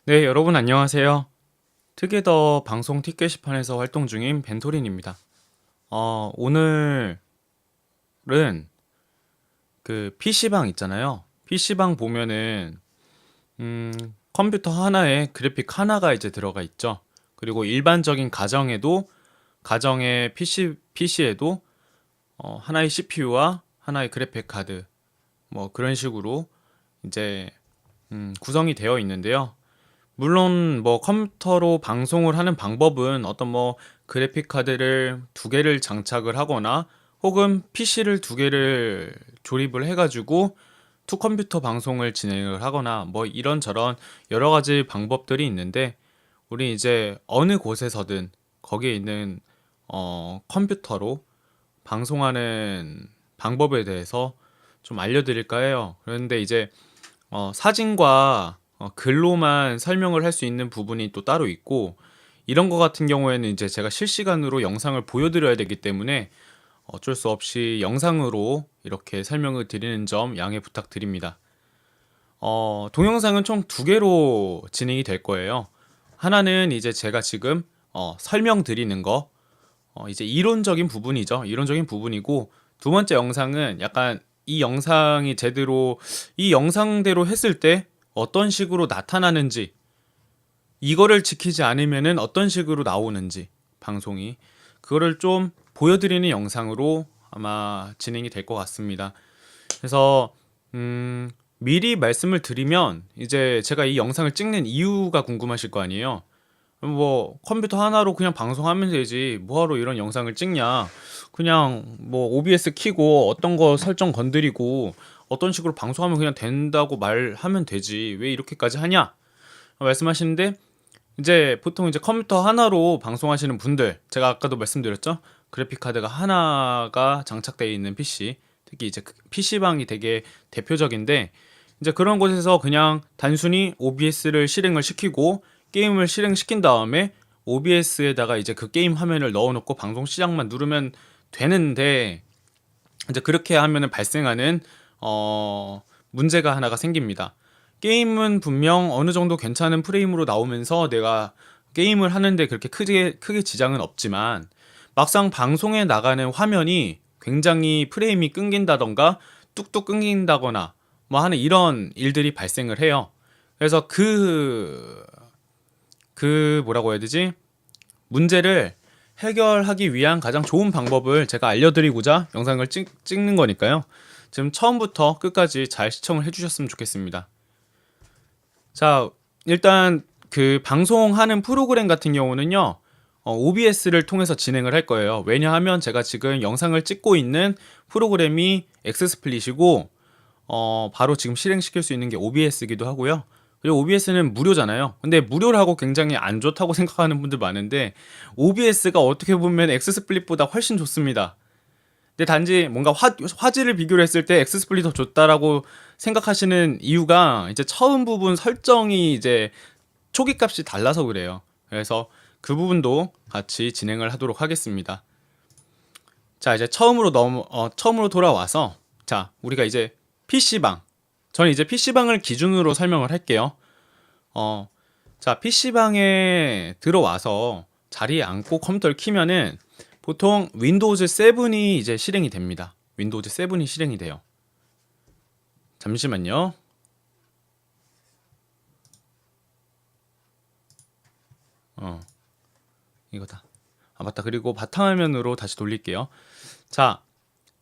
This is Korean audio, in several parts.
네, 여러분 안녕하세요. 특이더 방송 팁 게시판에서 활동 중인 벤토린입니다. 오늘은 그 PC방 있잖아요. PC방 보면은 음, 컴퓨터 하나에 그래픽 하나가 이제 들어가 있죠. 그리고 일반적인 가정의 PC에도 하나의 CPU와 하나의 그래픽 카드 뭐 그런 식으로 이제 구성이 되어 있는데요. 물론 뭐 컴퓨터로 방송을 하는 방법은 어떤 뭐 그래픽 카드를 두 개를 장착을 하거나 혹은 PC를 두 개를 조립을 해가지고 투 컴퓨터 방송을 진행을 하거나 뭐 이런저런 여러 가지 방법들이 있는데 우리 이제 어느 곳에서든 거기에 있는 컴퓨터로 방송하는 방법에 대해서 좀 알려드릴까 해요. 그런데 이제 사진과 글로만 설명을 할 수 있는 부분이 또 따로 있고 이런 거 같은 경우에는 이제 제가 실시간으로 영상을 보여드려야 되기 때문에 어쩔 수 없이 영상으로 이렇게 설명을 드리는 점 양해 부탁드립니다. 동영상은 총 두 개로 진행이 될 거예요. 하나는 이제 제가 지금 설명드리는 거, 이제 이론적인 부분이죠. 이론적인 부분이고 두 번째 영상은 약간 이 영상대로 했을 때 어떤 식으로 나타나는지 이거를 지키지 않으면은 어떤 식으로 나오는지 방송이 그거를 좀 보여드리는 영상으로 아마 진행이 될 것 같습니다. 그래서 미리 말씀을 드리면 이제 제가 이 영상을 찍는 이유가 궁금하실 거 아니에요. 뭐 컴퓨터 하나로 그냥 방송하면 되지 뭐하러 이런 영상을 찍냐, 그냥 뭐 OBS 키고 어떤 거 설정 건드리고 어떤 식으로 방송하면 그냥 된다고 말하면 되지 왜 이렇게까지 하냐 말씀하시는데, 이제 보통 이제 컴퓨터 하나로 방송하시는 분들, 제가 아까도 말씀드렸죠, 그래픽 카드가 하나가 장착되어 있는 PC, 특히 이제 PC방이 되게 대표적인데, 이제 그런 곳에서 그냥 단순히 OBS를 실행을 시키고 게임을 실행시킨 다음에 OBS에다가 이제 그 게임 화면을 넣어놓고 방송 시작만 누르면 되는데, 이제 그렇게 하면은 발생하는 문제가 하나가 생깁니다. 게임은 분명 어느 정도 괜찮은 프레임으로 나오면서 내가 게임을 하는데 그렇게 크게 지장은 없지만 막상 방송에 나가는 화면이 굉장히 프레임이 끊긴다던가 뚝뚝 끊긴다거나 뭐 하는 이런 일들이 발생을 해요. 그래서 뭐라고 해야 되지? 문제를 해결하기 위한 가장 좋은 방법을 제가 알려드리고자 영상을 찍는 거니까요. 지금 처음부터 끝까지 잘 시청을 해주셨으면 좋겠습니다. 자, 일단 그 방송하는 프로그램 같은 경우는요, OBS를 통해서 진행을 할 거예요. 왜냐하면 제가 지금 영상을 찍고 있는 프로그램이 엑스스플릿이고, 바로 지금 실행시킬 수 있는 게 OBS이기도 하고요. 그리고 OBS는 무료잖아요. 근데 무료라고 굉장히 안 좋다고 생각하는 분들 많은데 OBS가 어떻게 보면 엑스스플릿보다 훨씬 좋습니다. 근데 단지 뭔가 화질을 비교를 했을 때 엑스스플릿이 더 좋다라고 생각하시는 이유가 이제 처음 부분 설정이 이제 초기 값이 달라서 그래요. 그래서 그 부분도 같이 진행을 하도록 하겠습니다. 자, 이제 처음으로 돌아와서, 자, 우리가 이제 PC방, 저는 이제 PC방을 기준으로 설명을 할게요. 자, PC방에 들어와서 자리에 앉고 컴퓨터를 키면은 보통 윈도우즈 7이 이제 실행이 됩니다. 윈도우즈 7이 실행이 돼요. 잠시만요. 이거다. 아, 맞다. 그리고 바탕화면으로 다시 돌릴게요. 자,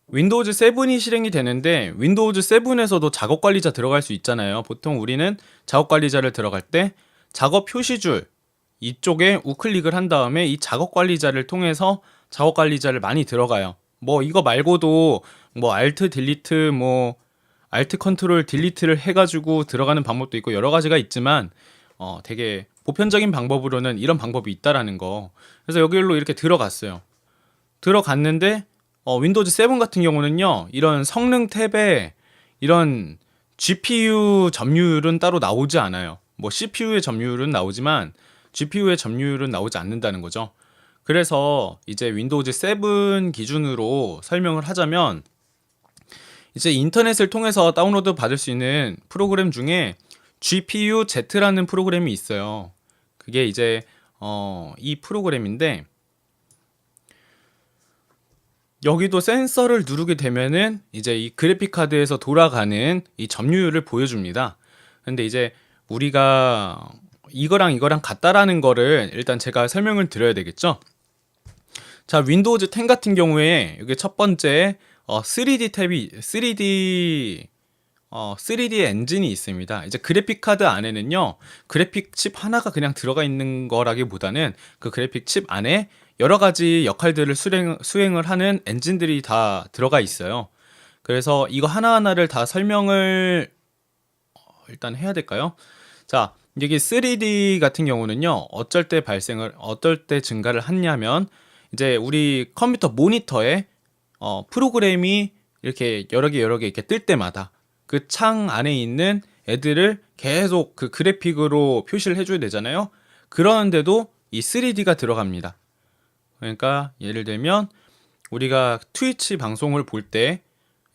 윈도우즈 7이 실행이 되는데 윈도우즈 7에서도 작업 관리자 들어갈 수 있잖아요. 보통 우리는 작업 관리자를 들어갈 때 작업 표시줄 이쪽에 우클릭을 한 다음에 이 작업 관리자를 통해서 작업 관리자를 많이 들어가요. 뭐 이거 말고도 뭐 알트 딜리트 뭐 알트 컨트롤 딜리트를 해가지고 들어가는 방법도 있고 여러 가지가 있지만 되게 보편적인 방법으로는 이런 방법이 있다라는 거. 그래서 여기로 이렇게 들어갔어요. 들어갔는데 윈도우즈 7 같은 경우는요, 이런 성능 탭에 이런 GPU 점유율은 따로 나오지 않아요. 뭐 CPU의 점유율은 나오지만 GPU의 점유율은 나오지 않는다는 거죠. 그래서 이제 윈도우즈 7 기준으로 설명을 하자면, 이제 인터넷을 통해서 다운로드 받을 수 있는 프로그램 중에 GPU-Z라는 프로그램이 있어요. 그게 이제 이 프로그램인데 여기도 센서를 누르게 되면은 이제 이 그래픽 카드에서 돌아가는 이 점유율을 보여줍니다. 근데 이제 우리가 이거랑 같다라는 거를 일단 제가 설명을 드려야 되겠죠. 자, 윈도우즈 10 같은 경우에 여기 첫 번째 3D 탭이 3D 엔진이 있습니다. 이제 그래픽 카드 안에는요, 그래픽 칩 하나가 그냥 들어가 있는 거라기보다는 그 그래픽 칩 안에 여러 가지 역할들을 수행을 하는 엔진들이 다 들어가 있어요. 그래서 이거 하나하나를 다 설명을 일단 해야 될까요? 자, 여기 3D 같은 경우는요, 어쩔 때 증가를 하냐면, 이제 우리 컴퓨터 모니터에 프로그램이 이렇게 여러 개 이렇게 뜰 때마다 그 창 안에 있는 애들을 계속 그 그래픽으로 표시를 해줘야 되잖아요. 그러는데도 이 3D가 들어갑니다. 그러니까 예를 들면 우리가 트위치 방송을 볼 때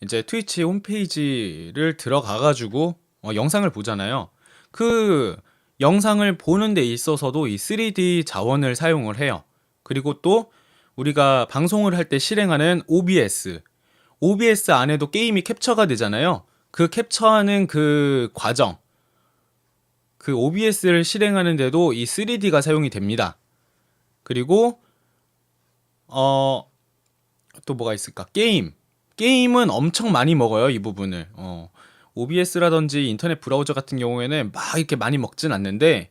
이제 트위치 홈페이지를 들어가 가지고 영상을 보잖아요. 그 영상을 보는 데 있어서도 이 3D 자원을 사용을 해요. 그리고 또 우리가 방송을 할 때 실행하는 OBS 안에도 게임이 캡처가 되잖아요. 그 캡처하는 그 과정, 그 OBS를 실행하는데도 이 3D가 사용이 됩니다. 그리고 또 뭐가 있을까? 게임은 엄청 많이 먹어요, 이 부분을. OBS라든지 인터넷 브라우저 같은 경우에는 막 이렇게 많이 먹진 않는데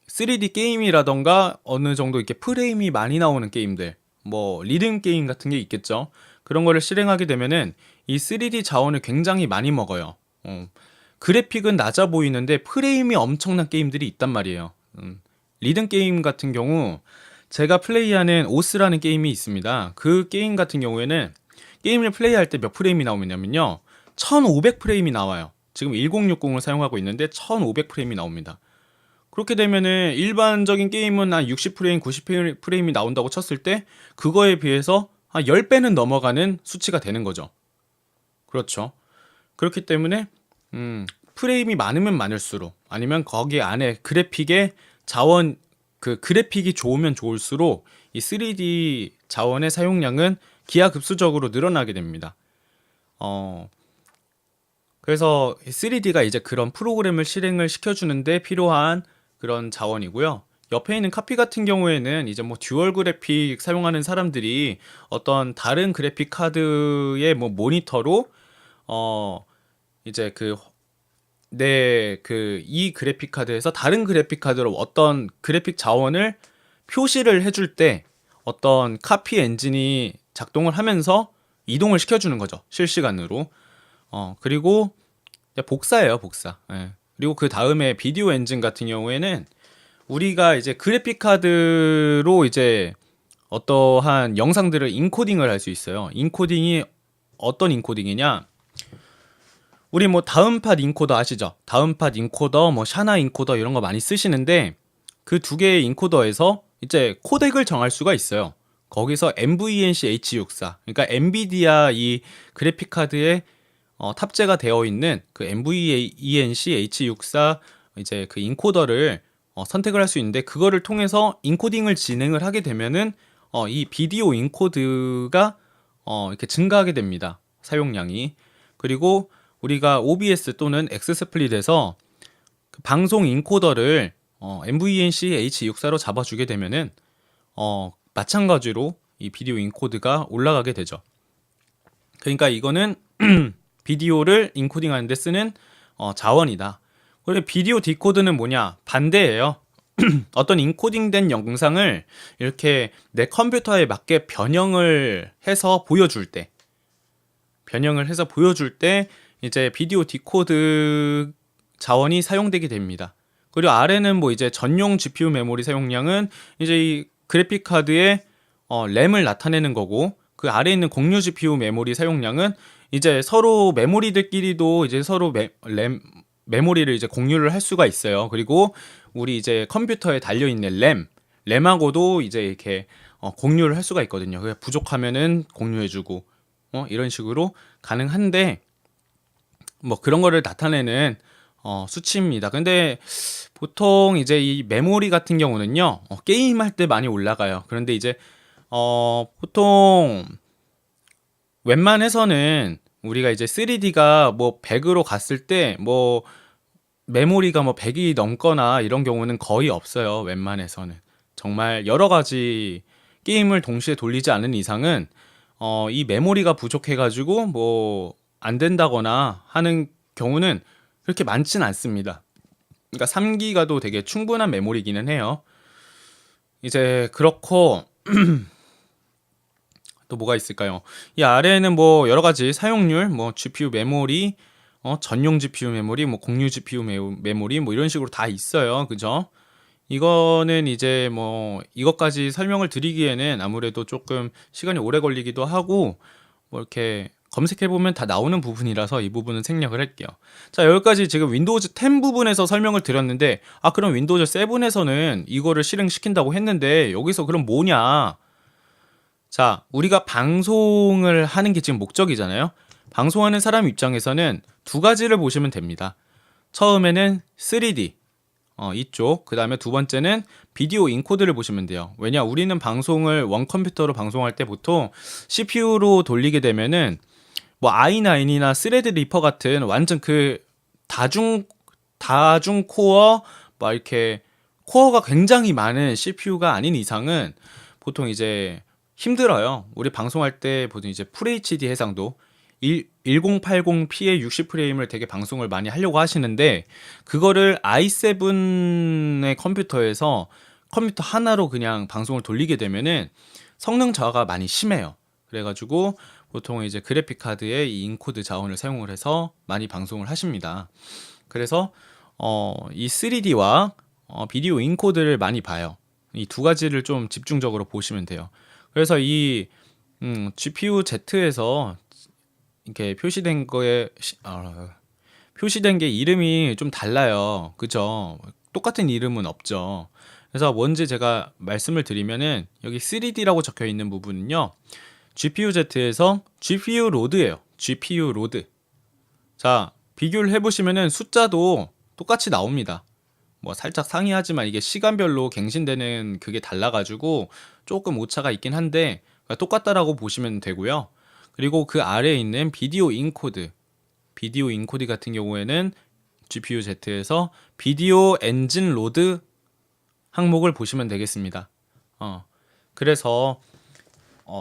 3D 게임이라던가 어느 정도 이렇게 프레임이 많이 나오는 게임들, 뭐 리듬 게임 같은 게 있겠죠. 그런 거를 실행하게 되면은 이 3D 자원을 굉장히 많이 먹어요. 그래픽은 낮아 보이는데 프레임이 엄청난 게임들이 있단 말이에요. 리듬 게임 같은 경우 제가 플레이하는 오스라는 게임이 있습니다. 그 게임 같은 경우에는 게임을 플레이할 때 몇 프레임이 나오냐면요, 1500 프레임이 나와요. 지금 1060을 사용하고 있는데 1500 프레임이 나옵니다. 그렇게 되면은 일반적인 게임은 한 60프레임, 90프레임이 나온다고 쳤을 때 그거에 비해서 한 10배는 넘어가는 수치가 되는 거죠. 그렇죠. 그렇기 때문에 프레임이 많으면 많을수록, 아니면 거기 안에 그래픽의 자원, 그 그래픽이 좋으면 좋을수록 이 3D 자원의 사용량은 기하급수적으로 늘어나게 됩니다. 그래서 3D가 이제 그런 프로그램을 실행을 시켜주는데 필요한 그런 자원이고요. 옆에 있는 카피 같은 경우에는 이제 뭐 듀얼 그래픽 사용하는 사람들이 어떤 다른 그래픽 카드의 뭐 모니터로 이제 이 그래픽 카드에서 다른 그래픽 카드로 어떤 그래픽 자원을 표시를 해줄 때 어떤 카피 엔진이 작동을 하면서 이동을 시켜주는 거죠, 실시간으로. 그리고 복사예요, 복사. 예. 그리고 그 다음에 비디오 엔진 같은 경우에는 우리가 이제 그래픽 카드로 이제 어떠한 영상들을 인코딩을 할 수 있어요. 인코딩이 어떤 인코딩이냐? 우리 뭐 다음팟 인코더 아시죠? 다음팟 인코더, 뭐 샤나 인코더 이런 거 많이 쓰시는데 그 두 개의 인코더에서 이제 코덱을 정할 수가 있어요. 거기서 NVENC H64, 그러니까 엔비디아 이 그래픽 카드에 탑재가 되어 있는 그 NVENC H64 이제 그 인코더를 선택을 할 수 있는데, 그거를 통해서 인코딩을 진행을 하게 되면은 이 비디오 인코드가 이렇게 증가하게 됩니다, 사용량이. 그리고 우리가 OBS 또는 엑스스플릿에서 그 방송 인코더를 NVENC H64로 잡아주게 되면은 마찬가지로 이 비디오 인코드가 올라가게 되죠. 그러니까 이거는 비디오를 인코딩하는 데 쓰는 자원이다. 그리고 비디오 디코드는 뭐냐? 반대예요. 어떤 인코딩된 영상을 이렇게 내 컴퓨터에 맞게 변형을 해서 보여줄 때 이제 비디오 디코드 자원이 사용되게 됩니다. 그리고 아래는 뭐 이제 전용 GPU 메모리 사용량은 이제 이 그래픽 카드의 램을 나타내는 거고, 그 아래에 있는 공유 GPU 메모리 사용량은 이제 서로 메모리들끼리도 이제 서로 메모리를 이제 공유를 할 수가 있어요. 그리고 우리 이제 컴퓨터에 달려 있는 램하고도 이제 이렇게 공유를 할 수가 있거든요. 그래서 부족하면은 공유해주고 이런 식으로 가능한데, 뭐 그런 거를 나타내는 수치입니다. 근데 보통 이제 이 메모리 같은 경우는요, 게임할 때 많이 올라가요. 그런데 이제 보통 웬만해서는 우리가 이제 3D가 뭐 100으로 갔을 때 뭐 메모리가 뭐 100이 넘거나 이런 경우는 거의 없어요. 웬만해서는. 정말 여러 가지 게임을 동시에 돌리지 않는 이상은 이 메모리가 부족해가지고 뭐 안 된다거나 하는 경우는 그렇게 많진 않습니다. 그러니까 3기가도 되게 충분한 메모리기는 해요. 이제 그렇고 또 뭐가 있을까요? 이 아래에는 뭐 여러 가지 사용률, 뭐 GPU 메모리, 전용 GPU 메모리, 뭐 공유 GPU 메모리 뭐 이런 식으로 다 있어요. 그죠? 이거는 이제 뭐 이것까지 설명을 드리기에는 아무래도 조금 시간이 오래 걸리기도 하고 뭐 이렇게 검색해 보면 다 나오는 부분이라서 이 부분은 생략을 할게요. 자, 여기까지 지금 윈도우즈 10 부분에서 설명을 드렸는데, 그럼 윈도우즈 7에서는 이거를 실행시킨다고 했는데 여기서 그럼 뭐냐? 자, 우리가 방송을 하는 게 지금 목적이잖아요. 방송하는 사람 입장에서는 두 가지를 보시면 됩니다. 처음에는 3D, 이쪽. 그 다음에 두 번째는 비디오 인코드를 보시면 돼요. 왜냐, 우리는 방송을 원 컴퓨터로 방송할 때 보통 CPU로 돌리게 되면은 뭐 i9이나 스레드 리퍼 같은 완전 그 다중 코어 막 이렇게 코어가 굉장히 많은 CPU가 아닌 이상은 보통 이제 힘들어요. 우리 방송할 때 보통 이제 FHD 해상도 1080p의 60프레임을 되게 방송을 많이 하려고 하시는데 그거를 i7의 컴퓨터에서 컴퓨터 하나로 그냥 방송을 돌리게 되면은 성능 저하가 많이 심해요. 그래가지고 보통 이제 그래픽 카드에 이 인코드 자원을 사용을 해서 많이 방송을 하십니다. 그래서 이 3D와 비디오 인코드를 많이 봐요. 이 두 가지를 좀 집중적으로 보시면 돼요. 그래서 이 GPU Z에서 이렇게 표시된 게 이름이 좀 달라요. 그죠? 똑같은 이름은 없죠. 그래서 뭔지 제가 말씀을 드리면은 여기 3D라고 적혀 있는 부분은요. GPU Z에서 GPU 로드예요. GPU 로드. 자, 비교를 해보시면은 숫자도 똑같이 나옵니다. 뭐 살짝 상이하지만 이게 시간별로 갱신되는 그게 달라가지고 조금 오차가 있긴 한데 똑같다라고 보시면 되고요. 그리고 그 아래에 있는 비디오 인코드 같은 경우에는 GPU Z에서 비디오 엔진 로드 항목을 보시면 되겠습니다. 그래서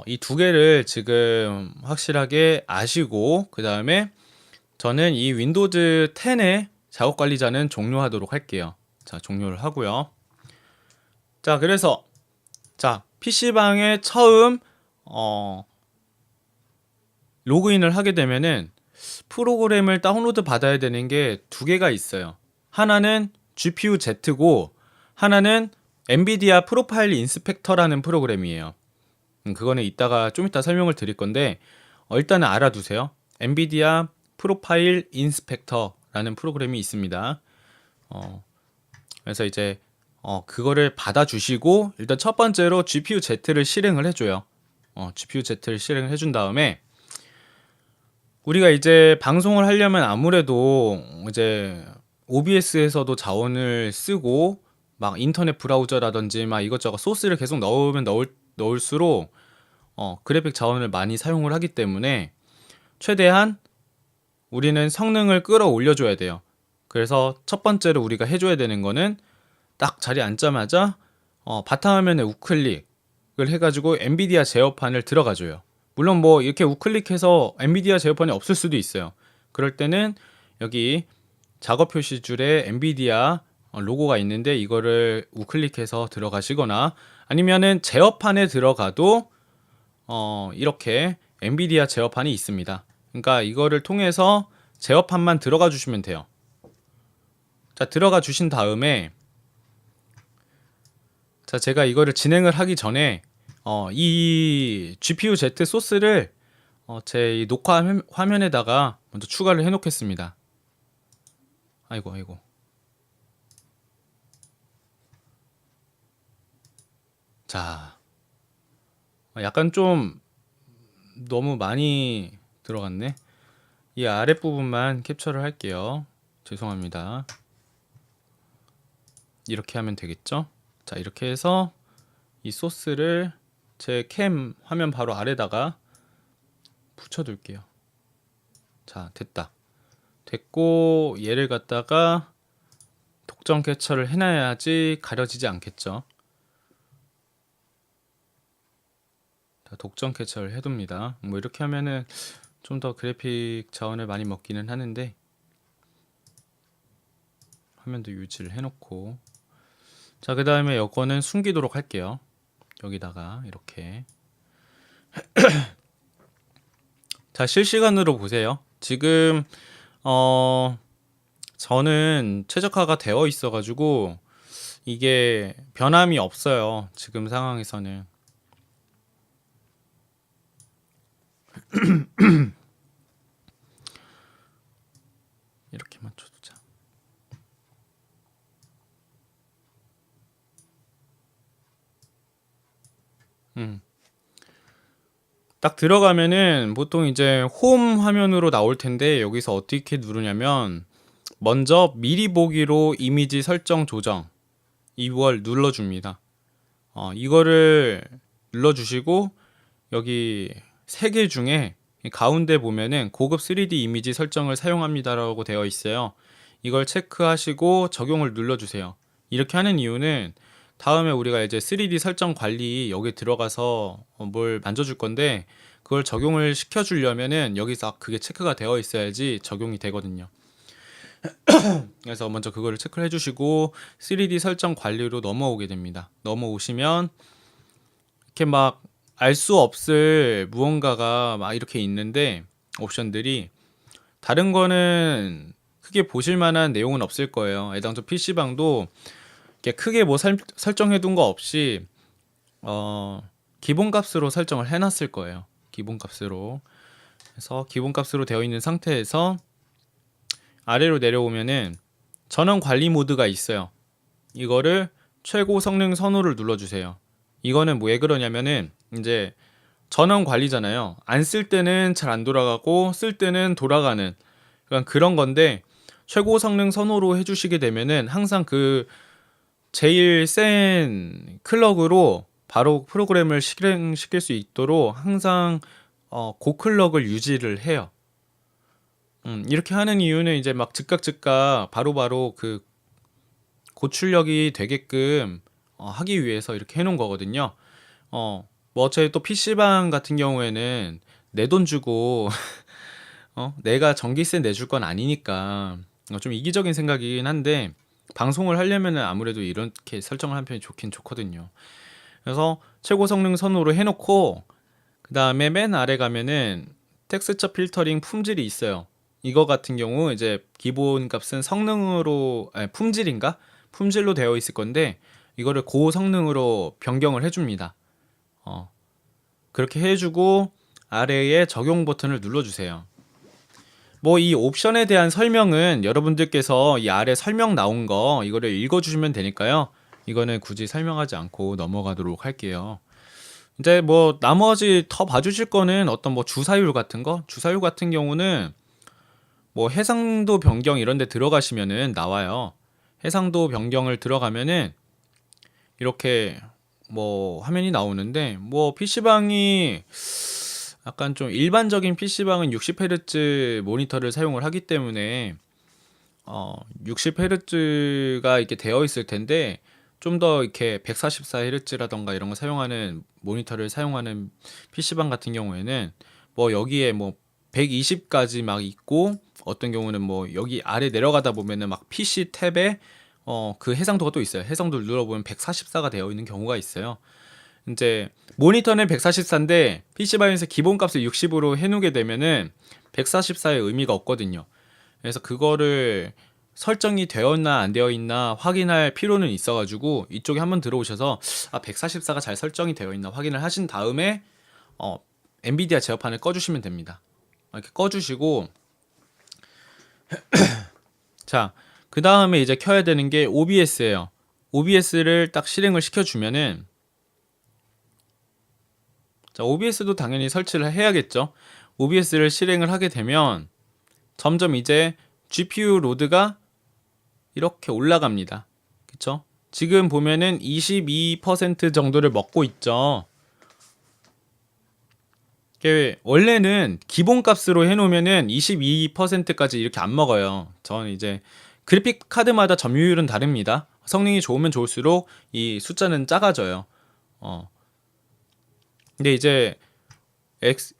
이 두 개를 지금 확실하게 아시고 그 다음에 저는 이 윈도우즈 10의 작업 관리자는 종료하도록 할게요. 자, 종료를 하고요. 자, 그래서 PC방에 처음 로그인을 하게 되면은 프로그램을 다운로드 받아야 되는 게 두 개가 있어요. 하나는 GPU Z고 하나는 엔비디아 프로파일 인스펙터라는 프로그램이에요. 그거는 좀 이따 설명을 드릴 건데 일단은 알아두세요. 엔비디아 프로파일 인스펙터라는 프로그램이 있습니다. 그래서 이제 그거를 받아주시고 일단 첫 번째로 GPU Z를 실행을 해줘요. GPU Z를 실행을 해준 다음에 우리가 이제 방송을 하려면 아무래도 이제 OBS에서도 자원을 쓰고 막 인터넷 브라우저라든지 막 이것저것 소스를 계속 넣을수록 그래픽 자원을 많이 사용을 하기 때문에 최대한 우리는 성능을 끌어올려줘야 돼요. 그래서 첫 번째로 우리가 해줘야 되는 거는 딱 자리에 앉자마자 바탕화면에 우클릭을 해가지고 엔비디아 제어판을 들어가줘요. 물론 뭐 이렇게 우클릭해서 엔비디아 제어판이 없을 수도 있어요. 그럴 때는 여기 작업 표시줄에 엔비디아 로고가 있는데 이거를 우클릭해서 들어가시거나 아니면은 제어판에 들어가도 이렇게 엔비디아 제어판이 있습니다. 그러니까 이거를 통해서 제어판만 들어가 주시면 돼요. 자, 들어가 주신 다음에 자, 제가 이거를 진행을 하기 전에 이 GPU Z 소스를 제 이 녹화 화면에다가 먼저 추가를 해 놓겠습니다. 아이고. 자, 약간 좀 너무 많이 들어갔네. 이 아랫부분만 캡처를 할게요. 죄송합니다. 이렇게 하면 되겠죠? 자, 이렇게 해서 이 소스를 제 캠 화면 바로 아래다가 붙여둘게요. 자, 됐다. 됐고 얘를 갖다가 독점 캡처를 해놔야지 가려지지 않겠죠. 자, 독점 캡처를 해둡니다. 뭐 이렇게 하면은 좀 더 그래픽 자원을 많이 먹기는 하는데 화면도 유지를 해놓고, 자, 그 다음에 여거는 숨기도록 할게요. 여기다가 이렇게. 자, 실시간으로 보세요. 지금 저는 최적화가 되어 있어 가지고 이게 변함이 없어요. 지금 상황에서는. 이렇게 맞춰두자. 딱 들어가면은 보통 이제 홈 화면으로 나올 텐데, 여기서 어떻게 누르냐면 먼저 미리 보기로 이미지 설정 조정 이걸 눌러줍니다. 이거를 눌러주시고 여기 세 개 중에 가운데 보면은 고급 3D 이미지 설정을 사용합니다라고 되어 있어요. 이걸 체크하시고 적용을 눌러주세요. 이렇게 하는 이유는 다음에 우리가 이제 3D 설정 관리 여기 들어가서 뭘 만져줄 건데, 그걸 적용을 시켜주려면은 여기서 그게 체크가 되어 있어야지 적용이 되거든요. 그래서 먼저 그거를 체크를 해주시고 3D 설정 관리로 넘어오게 됩니다. 넘어오시면 이렇게 막 알 수 없을 무언가가 막 이렇게 있는데, 옵션들이 다른 거는 크게 보실 만한 내용은 없을 거예요. 애당초 PC방도 이렇게 크게 뭐 설정해 둔 거 없이 기본값으로 설정을 해놨을 거예요. 기본값으로. 그래서 기본값으로 되어 있는 상태에서 아래로 내려오면은 전원 관리 모드가 있어요. 이거를 최고 성능 선호를 눌러주세요. 이거는 뭐 왜 그러냐면은 이제 전원 관리잖아요. 안 쓸 때는 잘 안 돌아가고 쓸 때는 돌아가는 그런 건데, 최고 성능 선호로 해주시게 되면은 항상 그 제일 센 클럭으로 바로 프로그램을 실행시킬 수 있도록 항상 고클럭을 유지를 해요. 이렇게 하는 이유는 이제 막 즉각 바로바로 그 고출력이 되게끔 하기 위해서 이렇게 해놓은 거거든요. 뭐 어차피 또 PC방 같은 경우에는 내 돈 주고 내가 전기세 내줄 건 아니니까 좀 이기적인 생각이긴 한데, 방송을 하려면은 아무래도 이렇게 설정을 한 편이 좋긴 좋거든요. 그래서 최고 성능 선호로 해놓고 그 다음에 맨 아래 가면은 텍스처 필터링 품질이 있어요. 이거 같은 경우 이제 기본 값은 성능으로 품질인가? 품질로 되어 있을 건데, 이거를 고성능으로 변경을 해줍니다. 그렇게 해주고 아래에 적용 버튼을 눌러주세요. 뭐 이 옵션에 대한 설명은 여러분들께서 이 아래 설명 나온 거 이거를 읽어주시면 되니까요. 이거는 굳이 설명하지 않고 넘어가도록 할게요. 이제 뭐 나머지 더 봐주실 거는 어떤 뭐 주사율 같은 거, 주사율 같은 경우는 뭐 해상도 변경 이런 데 들어가시면은 나와요. 해상도 변경을 들어가면은 이렇게 뭐 화면이 나오는데, 뭐 PC방이 약간 좀 일반적인 PC방은 60Hz 모니터를 사용을 하기 때문에 60Hz가 이렇게 되어 있을 텐데, 좀 더 이렇게 144Hz라던가 이런 거 사용하는 모니터를 사용하는 PC방 같은 경우에는 뭐 여기에 뭐 120까지 막 있고, 어떤 경우는 뭐 여기 아래 내려가다 보면은 막 PC 탭에 그 해상도가 또 있어요. 해상도를 눌러보면 144가 되어 있는 경우가 있어요. 이제 모니터는 144인데 PC방에서 기본값을 60으로 해놓게 되면은 144의 의미가 없거든요. 그래서 그거를 설정이 되었나 안 되어 있나 확인할 필요는 있어가지고 이쪽에 한번 들어오셔서 144가 잘 설정이 되어 있나 확인을 하신 다음에 엔비디아 제어판을 꺼주시면 됩니다. 이렇게 꺼주시고 자, 그 다음에 이제 켜야 되는 게 OBS예요. OBS를 딱 실행을 시켜주면은, 자, OBS도 당연히 설치를 해야겠죠. OBS를 실행을 하게 되면 점점 이제 GPU 로드가 이렇게 올라갑니다. 그쵸? 지금 보면은 22% 정도를 먹고 있죠. 원래는 기본값으로 해놓으면은 22%까지 이렇게 안 먹어요. 저는 이제 그래픽 카드마다 점유율은 다릅니다. 성능이 좋으면 좋을수록 이 숫자는 작아져요. 근데 이제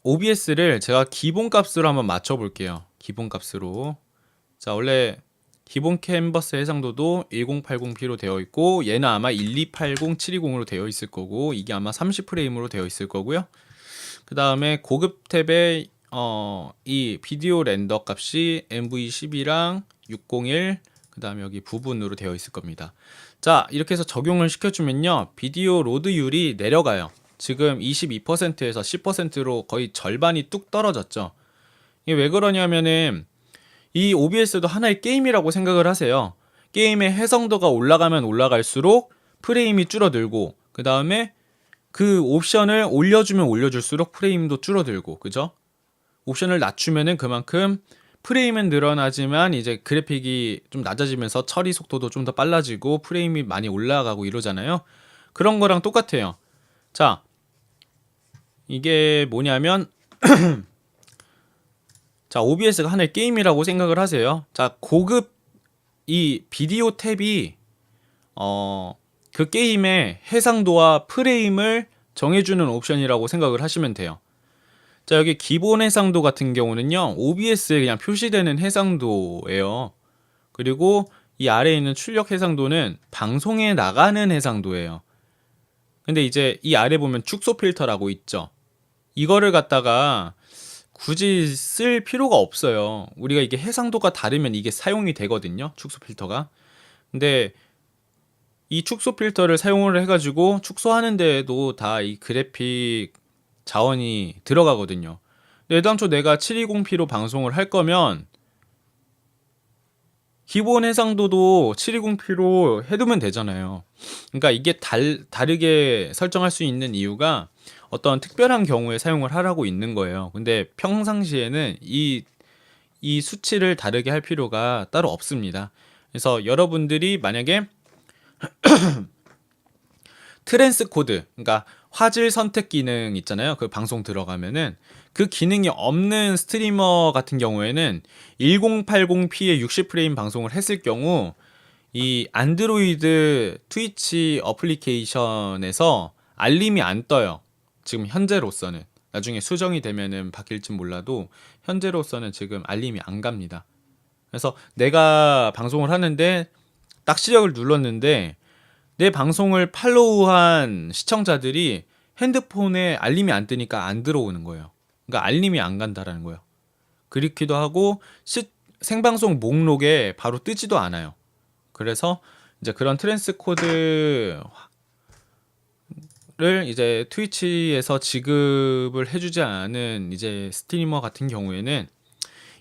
OBS를 제가 기본값으로 한번 맞춰볼게요. 기본값으로. 자, 원래 기본 캔버스 해상도도 1080p로 되어 있고, 얘는 아마 1280, 720으로 되어 있을 거고, 이게 아마 30프레임으로 되어 있을 거고요. 그 다음에 고급 탭에 이 비디오 렌더 값이 MV12랑 601, 그 다음에 여기 부분으로 되어 있을 겁니다. 자, 이렇게 해서 적용을 시켜주면요, 비디오 로드율이 내려가요. 지금 22%에서 10%로 거의 절반이 뚝 떨어졌죠. 이게 왜 그러냐면은 이 OBS도 하나의 게임이라고 생각을 하세요. 게임의 해상도가 올라가면 올라갈수록 프레임이 줄어들고, 그 다음에 그 옵션을 올려주면 올려줄수록 프레임도 줄어들고, 그죠? 옵션을 낮추면은 그만큼 프레임은 늘어나지만 이제 그래픽이 좀 낮아지면서 처리 속도도 좀 더 빨라지고 프레임이 많이 올라가고 이러잖아요. 그런 거랑 똑같아요. 자, 이게 뭐냐면 자, OBS가 하나의 게임이라고 생각을 하세요. 자, 고급 이 비디오 탭이 그 게임의 해상도와 프레임을 정해주는 옵션이라고 생각을 하시면 돼요. 자, 여기 기본 해상도 같은 경우는요, OBS에 그냥 표시되는 해상도예요. 그리고 이 아래에 있는 출력 해상도는 방송에 나가는 해상도예요. 근데 이제 이 아래 보면 축소 필터라고 있죠. 이거를 갖다가 굳이 쓸 필요가 없어요. 우리가 이게 해상도가 다르면 이게 사용이 되거든요, 축소 필터가. 근데 이 축소 필터를 사용을 해가지고 축소하는 데에도 다 이 그래픽 자원이 들어가거든요. 근데 애당초 내가 720p로 방송을 할 거면 기본 해상도도 720p로 해두면 되잖아요. 그러니까 이게 다르게 설정할 수 있는 이유가 어떤 특별한 경우에 사용을 하라고 있는 거예요. 근데 평상시에는 이 수치를 다르게 할 필요가 따로 없습니다. 그래서 여러분들이 만약에 트랜스코드, 그러니까 화질 선택 기능 있잖아요. 그 방송 들어가면은 그 기능이 없는 스트리머 같은 경우에는 1080p의 60프레임 방송을 했을 경우 이 안드로이드 트위치 어플리케이션에서 알림이 안 떠요. 지금 현재로서는. 나중에 수정이 되면은 바뀔진 몰라도 현재로서는 지금 알림이 안 갑니다. 그래서 내가 방송을 하는데 딱 시작을 눌렀는데 내 방송을 팔로우한 시청자들이 핸드폰에 알림이 안 뜨니까 안 들어오는 거예요. 그러니까 알림이 안 간다라는 거예요. 그렇기도 하고 생방송 목록에 바로 뜨지도 않아요. 그래서 이제 그런 트랜스코드를 이제 트위치에서 지급을 해주지 않은 이제 스트리머 같은 경우에는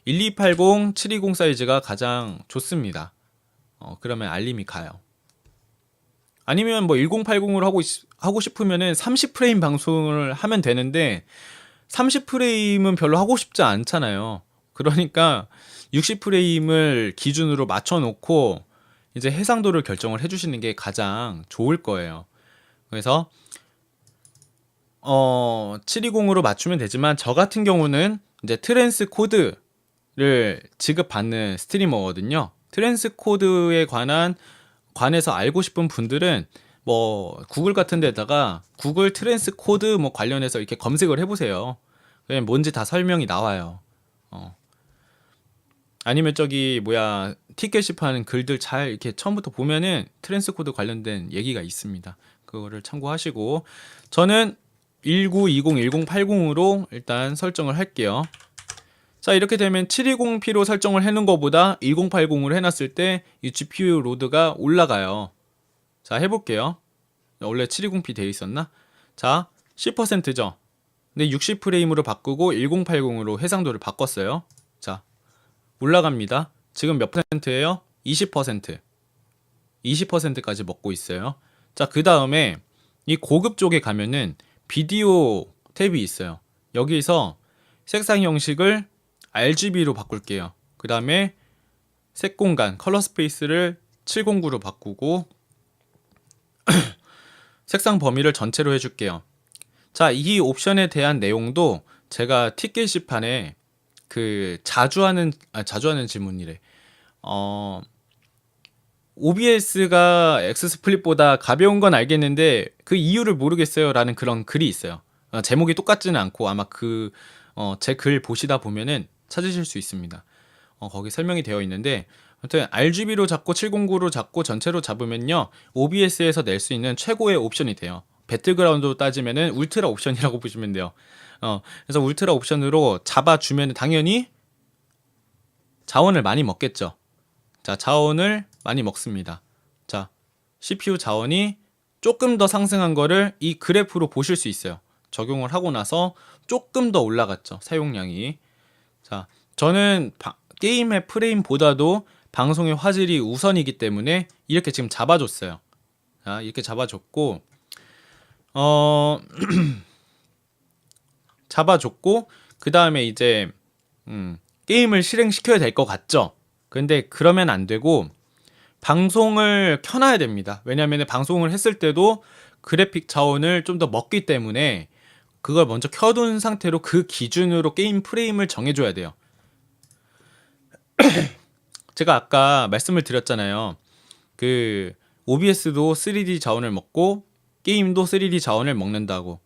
1280, 720 사이즈가 가장 좋습니다. 그러면 알림이 가요. 아니면 뭐 1080으로 하고 싶으면은 30프레임 방송을 하면 되는데 30프레임은 별로 하고 싶지 않잖아요. 그러니까 60프레임을 기준으로 맞춰놓고 이제 해상도를 결정을 해주시는 게 가장 좋을 거예요. 그래서 720으로 맞추면 되지만 저 같은 경우는 이제 트랜스 코드를 지급받는 스트리머거든요. 트랜스 코드에 관해서 알고 싶은 분들은 뭐 구글 같은 데다가 구글 트랜스 코드 뭐 관련해서 이렇게 검색을 해보세요. 그냥 뭔지 다 설명이 나와요. 아니면 저기 뭐야 티켓시파는 글들 잘 이렇게 처음부터 보면은 트랜스 코드 관련된 얘기가 있습니다. 그거를 참고하시고 저는 1920, 1080으로 일단 설정을 할게요. 자, 이렇게 되면 720p로 설정을 해놓은 것보다 1080으로 해놨을 때 이 GPU 로드가 올라가요. 자, 해볼게요. 원래 720p 되어 있었나? 자, 10%죠. 근데 60프레임으로 바꾸고 1080으로 해상도를 바꿨어요. 자, 올라갑니다. 지금 몇 퍼센트예요? 20%. 20%까지 먹고 있어요. 자, 그 다음에 이 고급 쪽에 가면은 비디오 탭이 있어요. 여기서 색상 형식을 RGB로 바꿀게요. 그 다음에 색 공간 컬러 스페이스를 709로 바꾸고 색상 범위를 전체로 해줄게요. 자, 이 옵션에 대한 내용도 제가 팁 게시판에 그 자주 하는 질문이래. OBS가 엑스스플릿보다 가벼운 건 알겠는데 그 이유를 모르겠어요 라는 그런 글이 있어요. 제목이 똑같지는 않고 아마 제 글 보시다 보면은 찾으실 수 있습니다. 거기 설명이 되어 있는데, 아무튼 RGB로 잡고 709로 잡고 전체로 잡으면요 OBS에서 낼 수 있는 최고의 옵션이 돼요. 배틀그라운드로 따지면은 울트라 옵션이라고 보시면 돼요. 그래서 울트라 옵션으로 잡아주면 당연히 자원을 많이 먹겠죠. 자, 자원을 많이 먹습니다. 자, CPU 자원이 조금 더 상승한 거를 이 그래프로 보실 수 있어요. 적용을 하고 나서 조금 더 올라갔죠, 사용량이. 자, 저는 게임의 프레임보다도 방송의 화질이 우선이기 때문에 이렇게 지금 잡아줬어요. 자, 이렇게 잡아줬고 잡아줬고 그 다음에 이제 게임을 실행시켜야 될 것 같죠. 근데 그러면 안 되고 방송을 켜놔야 됩니다. 왜냐하면 방송을 했을 때도 그래픽 자원을 좀 더 먹기 때문에 그걸 먼저 켜둔 상태로 그 기준으로 게임 프레임을 정해줘야 돼요. 제가 아까 말씀을 드렸잖아요. 그 OBS도 3D 자원을 먹고 게임도 3D 자원을 먹는다고.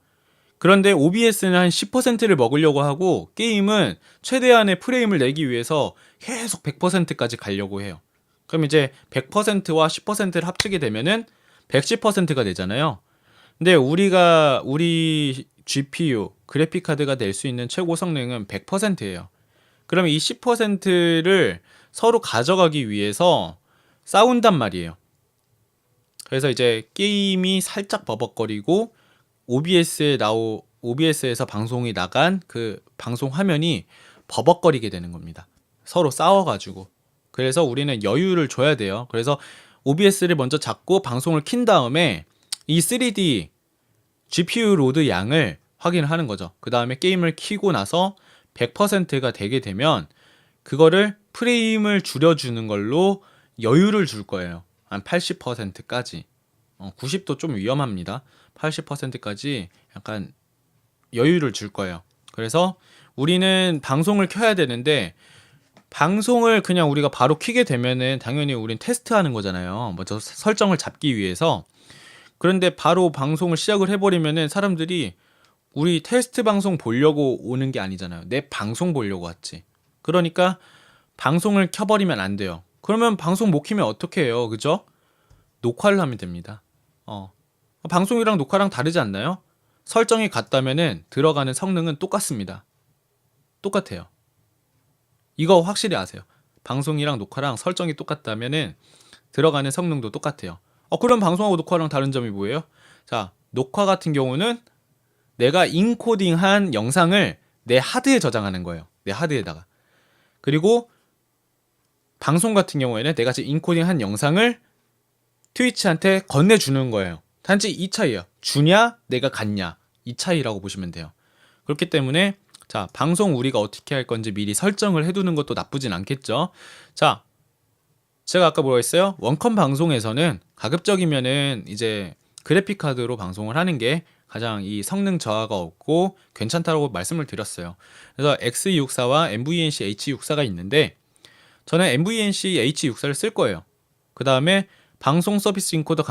그런데 OBS는 한 10%를 먹으려고 하고 게임은 최대한의 프레임을 내기 위해서 계속 100%까지 가려고 해요. 그럼 이제 100%와 10%를 합치게 되면은 110%가 되잖아요. 근데 우리 GPU 그래픽 카드가 낼 수 있는 최고 성능은 100%예요. 그러면 이 10%를 서로 가져가기 위해서 싸운단 말이에요. 그래서 이제 게임이 살짝 버벅거리고 OBS에서 방송이 나간 그 방송 화면이 버벅거리게 되는 겁니다. 서로 싸워가지고. 그래서 우리는 여유를 줘야 돼요. 그래서 OBS를 먼저 잡고 방송을 킨 다음에 이 3D GPU 로드 양을 확인을 하는 거죠. 그 다음에 게임을 키고 나서 100%가 되게 되면 그거를 프레임을 줄여주는 걸로 여유를 줄 거예요. 한 80%까지. 90도 좀 위험합니다. 80%까지 약간 여유를 줄 거예요. 그래서 우리는 방송을 켜야 되는데 방송을 그냥 우리가 바로 켜게 되면은 당연히 우린 테스트하는 거잖아요. 먼저 설정을 잡기 위해서. 그런데 바로 방송을 시작을 해버리면은 사람들이 우리 테스트 방송 보려고 오는 게 아니잖아요. 내 방송 보려고 왔지. 그러니까 방송을 켜버리면 안 돼요. 그러면 방송 못 켜면 어떻게 해요? 그죠? 녹화를 하면 됩니다. 방송이랑 녹화랑 다르지 않나요? 설정이 같다면은 들어가는 성능은 똑같습니다. 똑같아요. 이거 확실히 아세요. 방송이랑 녹화랑 설정이 똑같다면은 들어가는 성능도 똑같아요. 그럼 방송하고 녹화랑 다른 점이 뭐예요? 자, 녹화 같은 경우는 내가 인코딩한 영상을 내 하드에 저장하는 거예요. 내 하드에다가. 그리고 방송 같은 경우에는 내가 지금 인코딩한 영상을 트위치한테 건네주는 거예요. 단지 이 차이예요. 주냐, 내가 갖냐. 이 차이라고 보시면 돼요. 그렇기 때문에 자, 방송 우리가 어떻게 할 건지 미리 설정을 해두는 것도 나쁘진 않겠죠. 자, 제가 아까 뭐라 했어요? 원컴 방송에서는 가급적이면은 이제 그래픽 카드로 방송을 하는 게 가장 이 성능 저하가 없고 괜찮다고 말씀을 드렸어요. 그래서 X264와 NVENC H64가 있는데 저는 NVENC H64를 쓸 거예요. 그 다음에 방송 서비스 인코더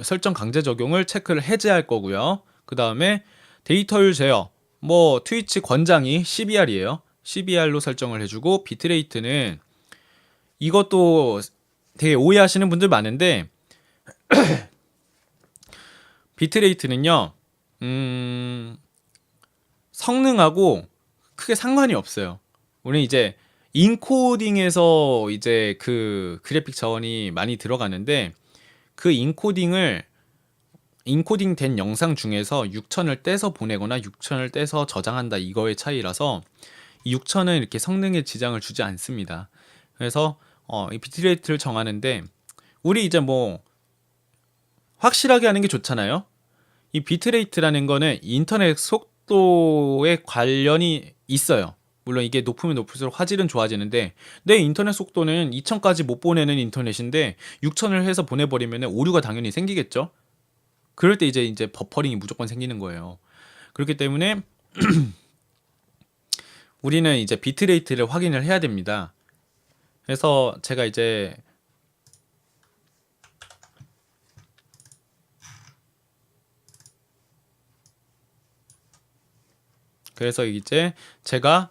설정 강제 적용을 체크를 해제할 거고요. 그 다음에 데이터율 제어, 트위치 권장이 CBR이에요. CBR로 설정을 해주고 비트레이트는 이것도 되게 오해하시는 분들 많은데 비트레이트는요 성능하고 크게 상관이 없어요. 우리는 이제 인코딩에서 이제 그 그래픽 자원이 많이 들어가는데 그 인코딩 된 영상 중에서 6000을 떼서 보내거나 6000을 떼서 저장한다 이거의 차이라서 이 6000은 이렇게 성능에 지장을 주지 않습니다. 그래서 이 비트레이트를 정하는데 우리 이제 확실하게 하는 게 좋잖아요. 이 비트레이트라는 거는 인터넷 속도에 관련이 있어요. 물론 이게 높으면 높을수록 화질은 좋아지는데 내 인터넷 속도는 2000까지 못 보내는 인터넷인데 6000을 해서 보내버리면 오류가 당연히 생기겠죠. 그럴 때 이제 버퍼링이 무조건 생기는 거예요. 그렇기 때문에 우리는 이제 비트레이트를 확인을 해야 됩니다. 그래서 제가 이제 제가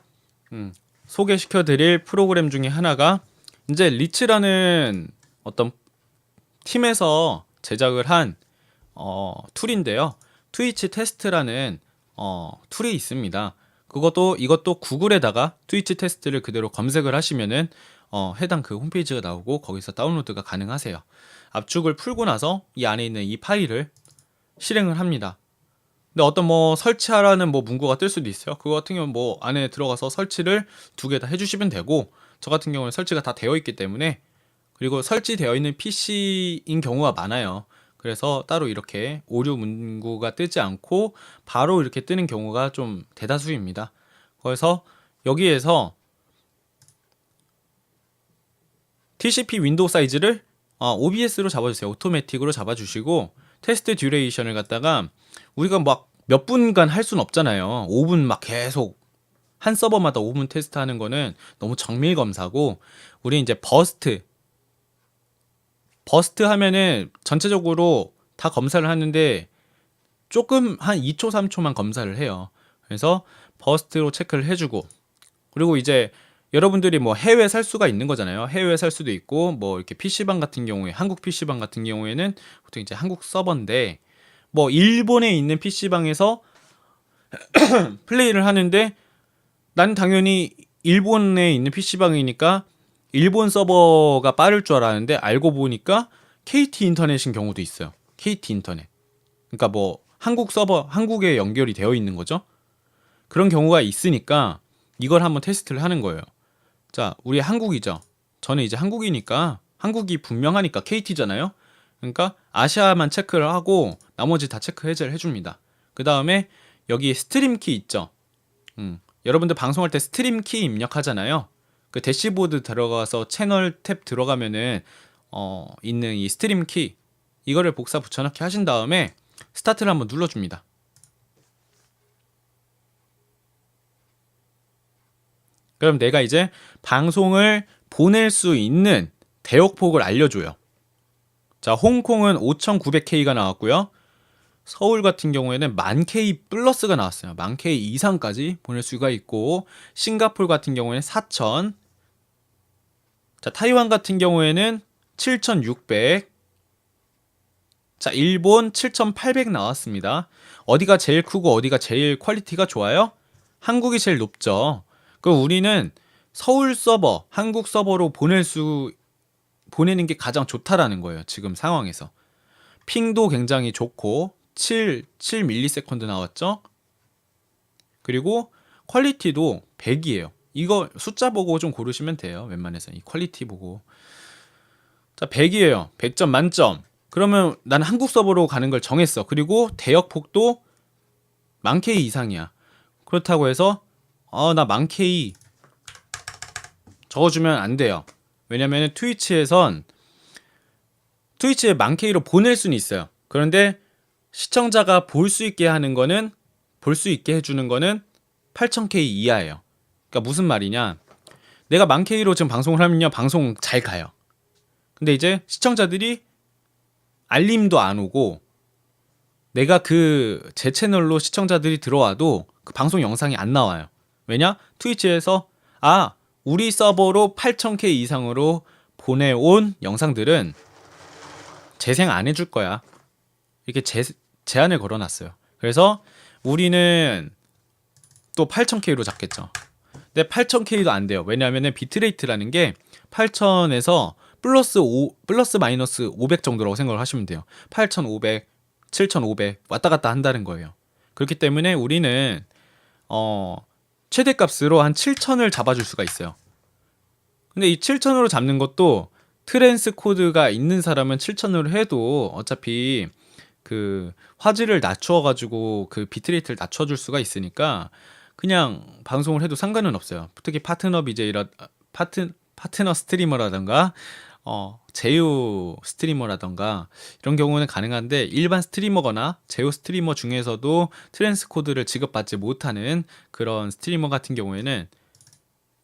소개시켜 드릴 프로그램 중에 하나가 이제 리츠라는 어떤 팀에서 제작을 한 툴인데요. 트위치 테스트라는 툴이 있습니다. 이것도 구글에다가 트위치 테스트를 그대로 검색을 하시면은 해당 그 홈페이지가 나오고 거기서 다운로드가 가능하세요. 압축을 풀고 나서 이 안에 있는 이 파일을 실행을 합니다. 근데 어떤 설치하라는 문구가 뜰 수도 있어요. 그거 같은 경우는 안에 들어가서 설치를 2개 다 해주시면 되고, 저 같은 경우는 설치가 다 되어 있기 때문에, 그리고 설치되어 있는 PC인 경우가 많아요. 그래서 따로 이렇게 오류 문구가 뜨지 않고 바로 이렇게 뜨는 경우가 좀 대다수입니다. 그래서 여기에서 TCP 윈도우 사이즈를 OBS로 잡아주세요. 오토매틱으로 잡아주시고, 테스트 듀레이션을 갖다가 우리가 몇 분간 할 수는 없잖아요. 5분 계속 한 서버마다 5분 테스트하는 거는 너무 정밀 검사고, 우리 이제 버스트 하면은 전체적으로 다 검사를 하는데 조금 한 2초 3초만 검사를 해요. 그래서 버스트로 체크를 해주고, 그리고 이제 여러분들이 해외에 살 수가 있는 거잖아요. 해외에 살 수도 있고, 이렇게 PC방 같은 경우에, 한국 PC방 같은 경우에는 보통 이제 한국 서버인데, 일본에 있는 PC방에서 플레이를 하는데, 난 당연히 일본에 있는 PC방이니까 일본 서버가 빠를 줄 알았는데, 알고 보니까 KT 인터넷인 경우도 있어요. KT 인터넷. 그러니까 한국 서버, 한국에 연결이 되어 있는 거죠. 그런 경우가 있으니까 이걸 한번 테스트를 하는 거예요. 자, 우리 한국이죠. 저는 이제 한국이니까, 한국이 분명하니까 KT잖아요. 그러니까 아시아만 체크를 하고 나머지 다 체크 해제를 해줍니다. 그 다음에 여기 스트림 키 있죠. 여러분들 방송할 때 스트림 키 입력하잖아요. 그 대시보드 들어가서 채널 탭 들어가면은 있는 이 스트림 키, 이거를 복사 붙여넣기 하신 다음에 스타트를 한번 눌러줍니다. 그럼 내가 이제 방송을 보낼 수 있는 대역폭을 알려줘요. 자, 홍콩은 5900K가 나왔고요. 서울 같은 경우에는 10,000K 플러스가 나왔어요. 10,000K 이상까지 보낼 수가 있고, 싱가포르 같은 경우에는 4,000. 자, 타이완 같은 경우에는 7,600. 자, 일본 7,800 나왔습니다. 어디가 제일 크고 어디가 제일 퀄리티가 좋아요? 한국이 제일 높죠. 그럼 우리는 서울 서버, 한국 서버로 보내는 게 가장 좋다라는 거예요. 지금 상황에서. 핑도 굉장히 좋고 7ms 나왔죠. 그리고 퀄리티도 100이에요. 이거 숫자 보고 좀 고르시면 돼요. 웬만해서 이 퀄리티 보고. 자, 100이에요. 100점 만점. 그러면 나는 한국 서버로 가는 걸 정했어. 그리고 대역폭도 10,000K 이상이야. 그렇다고 해서 나 10,000K 적어주면 안 돼요. 왜냐면 트위치에 10,000K로 보낼 수는 있어요. 그런데 시청자가 볼 수 있게 해주는 거는 8,000K 이하예요. 그러니까 무슨 말이냐? 내가 10,000K로 지금 방송을 하면요, 방송 잘 가요. 근데 이제 시청자들이 알림도 안 오고, 내가 제 채널로 시청자들이 들어와도 그 방송 영상이 안 나와요. 왜냐? 트위치에서 우리 서버로 8,000K 이상으로 보내온 영상들은 재생 안 해줄 거야. 이렇게 제한을 걸어놨어요. 그래서 우리는 또 8,000K로 잡겠죠. 근데 8,000K도 안 돼요. 왜냐하면 비트레이트라는 게 8,000에서 플러스 마이너스 500 정도라고 생각을 하시면 돼요. 8,500, 7,500 왔다 갔다 한다는 거예요. 그렇기 때문에 우리는 최대값으로 한 7,000을 잡아줄 수가 있어요. 근데 이 7,000으로 잡는 것도 트랜스 코드가 있는 사람은 7,000으로 해도 어차피 그 화질을 낮춰가지고 그 비트레이트를 낮춰줄 수가 있으니까 그냥 방송을 해도 상관은 없어요. 특히 파트너 BJ라 파트너 스트리머라던가 제휴 스트리머라던가 이런 경우는 가능한데, 일반 스트리머거나 제휴 스트리머 중에서도 트랜스 코드를 지급받지 못하는 그런 스트리머 같은 경우에는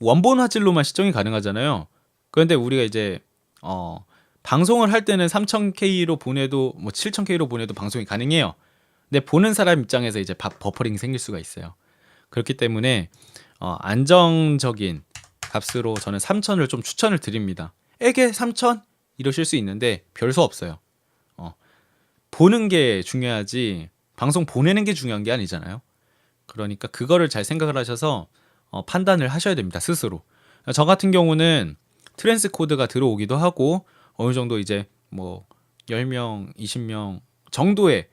원본 화질로만 시청이 가능하잖아요. 그런데 우리가 이제 방송을 할 때는 3000K로 보내도 뭐 7000K로 보내도 방송이 가능해요. 근데 보는 사람 입장에서 이제 버퍼링이 생길 수가 있어요. 그렇기 때문에 안정적인 값으로 저는 3000을 좀 추천을 드립니다. 에게 3000? 이러실 수 있는데 별수 없어요. 보는 게 중요하지 방송 보내는 게 중요한 게 아니잖아요. 그러니까 그거를 잘 생각을 하셔서 판단을 하셔야 됩니다, 스스로. 저 같은 경우는 트랜스 코드가 들어오기도 하고 어느 정도 이제 뭐 10명, 20명 정도의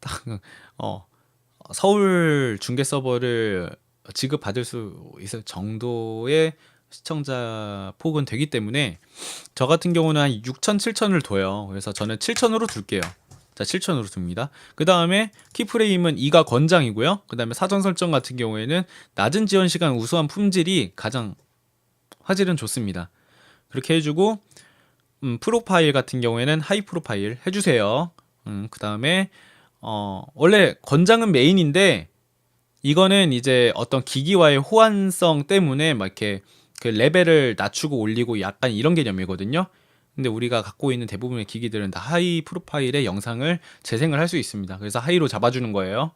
딱 서울 중계 서버를 지급받을 수 있을 정도의 시청자 폭은 되기 때문에 저 같은 경우는 한 6천, 7천을 둬요. 그래서 저는 7천으로 둘게요. 자, 7천으로 둡니다. 그 다음에 키프레임은 2가 권장이고요. 그 다음에 사전 설정 같은 경우에는 낮은 지원 시간 우수한 품질이 가장 화질은 좋습니다. 그렇게 해주고 프로파일 같은 경우에는 하이 프로파일 해주세요. 그 다음에 원래 권장은 메인인데 이거는 이제 어떤 기기와의 호환성 때문에 막 이렇게 그 레벨을 낮추고 올리고 약간 이런 개념이거든요. 근데 우리가 갖고 있는 대부분의 기기들은 다 하이 프로파일의 영상을 재생을 할 수 있습니다. 그래서 하이로 잡아주는 거예요.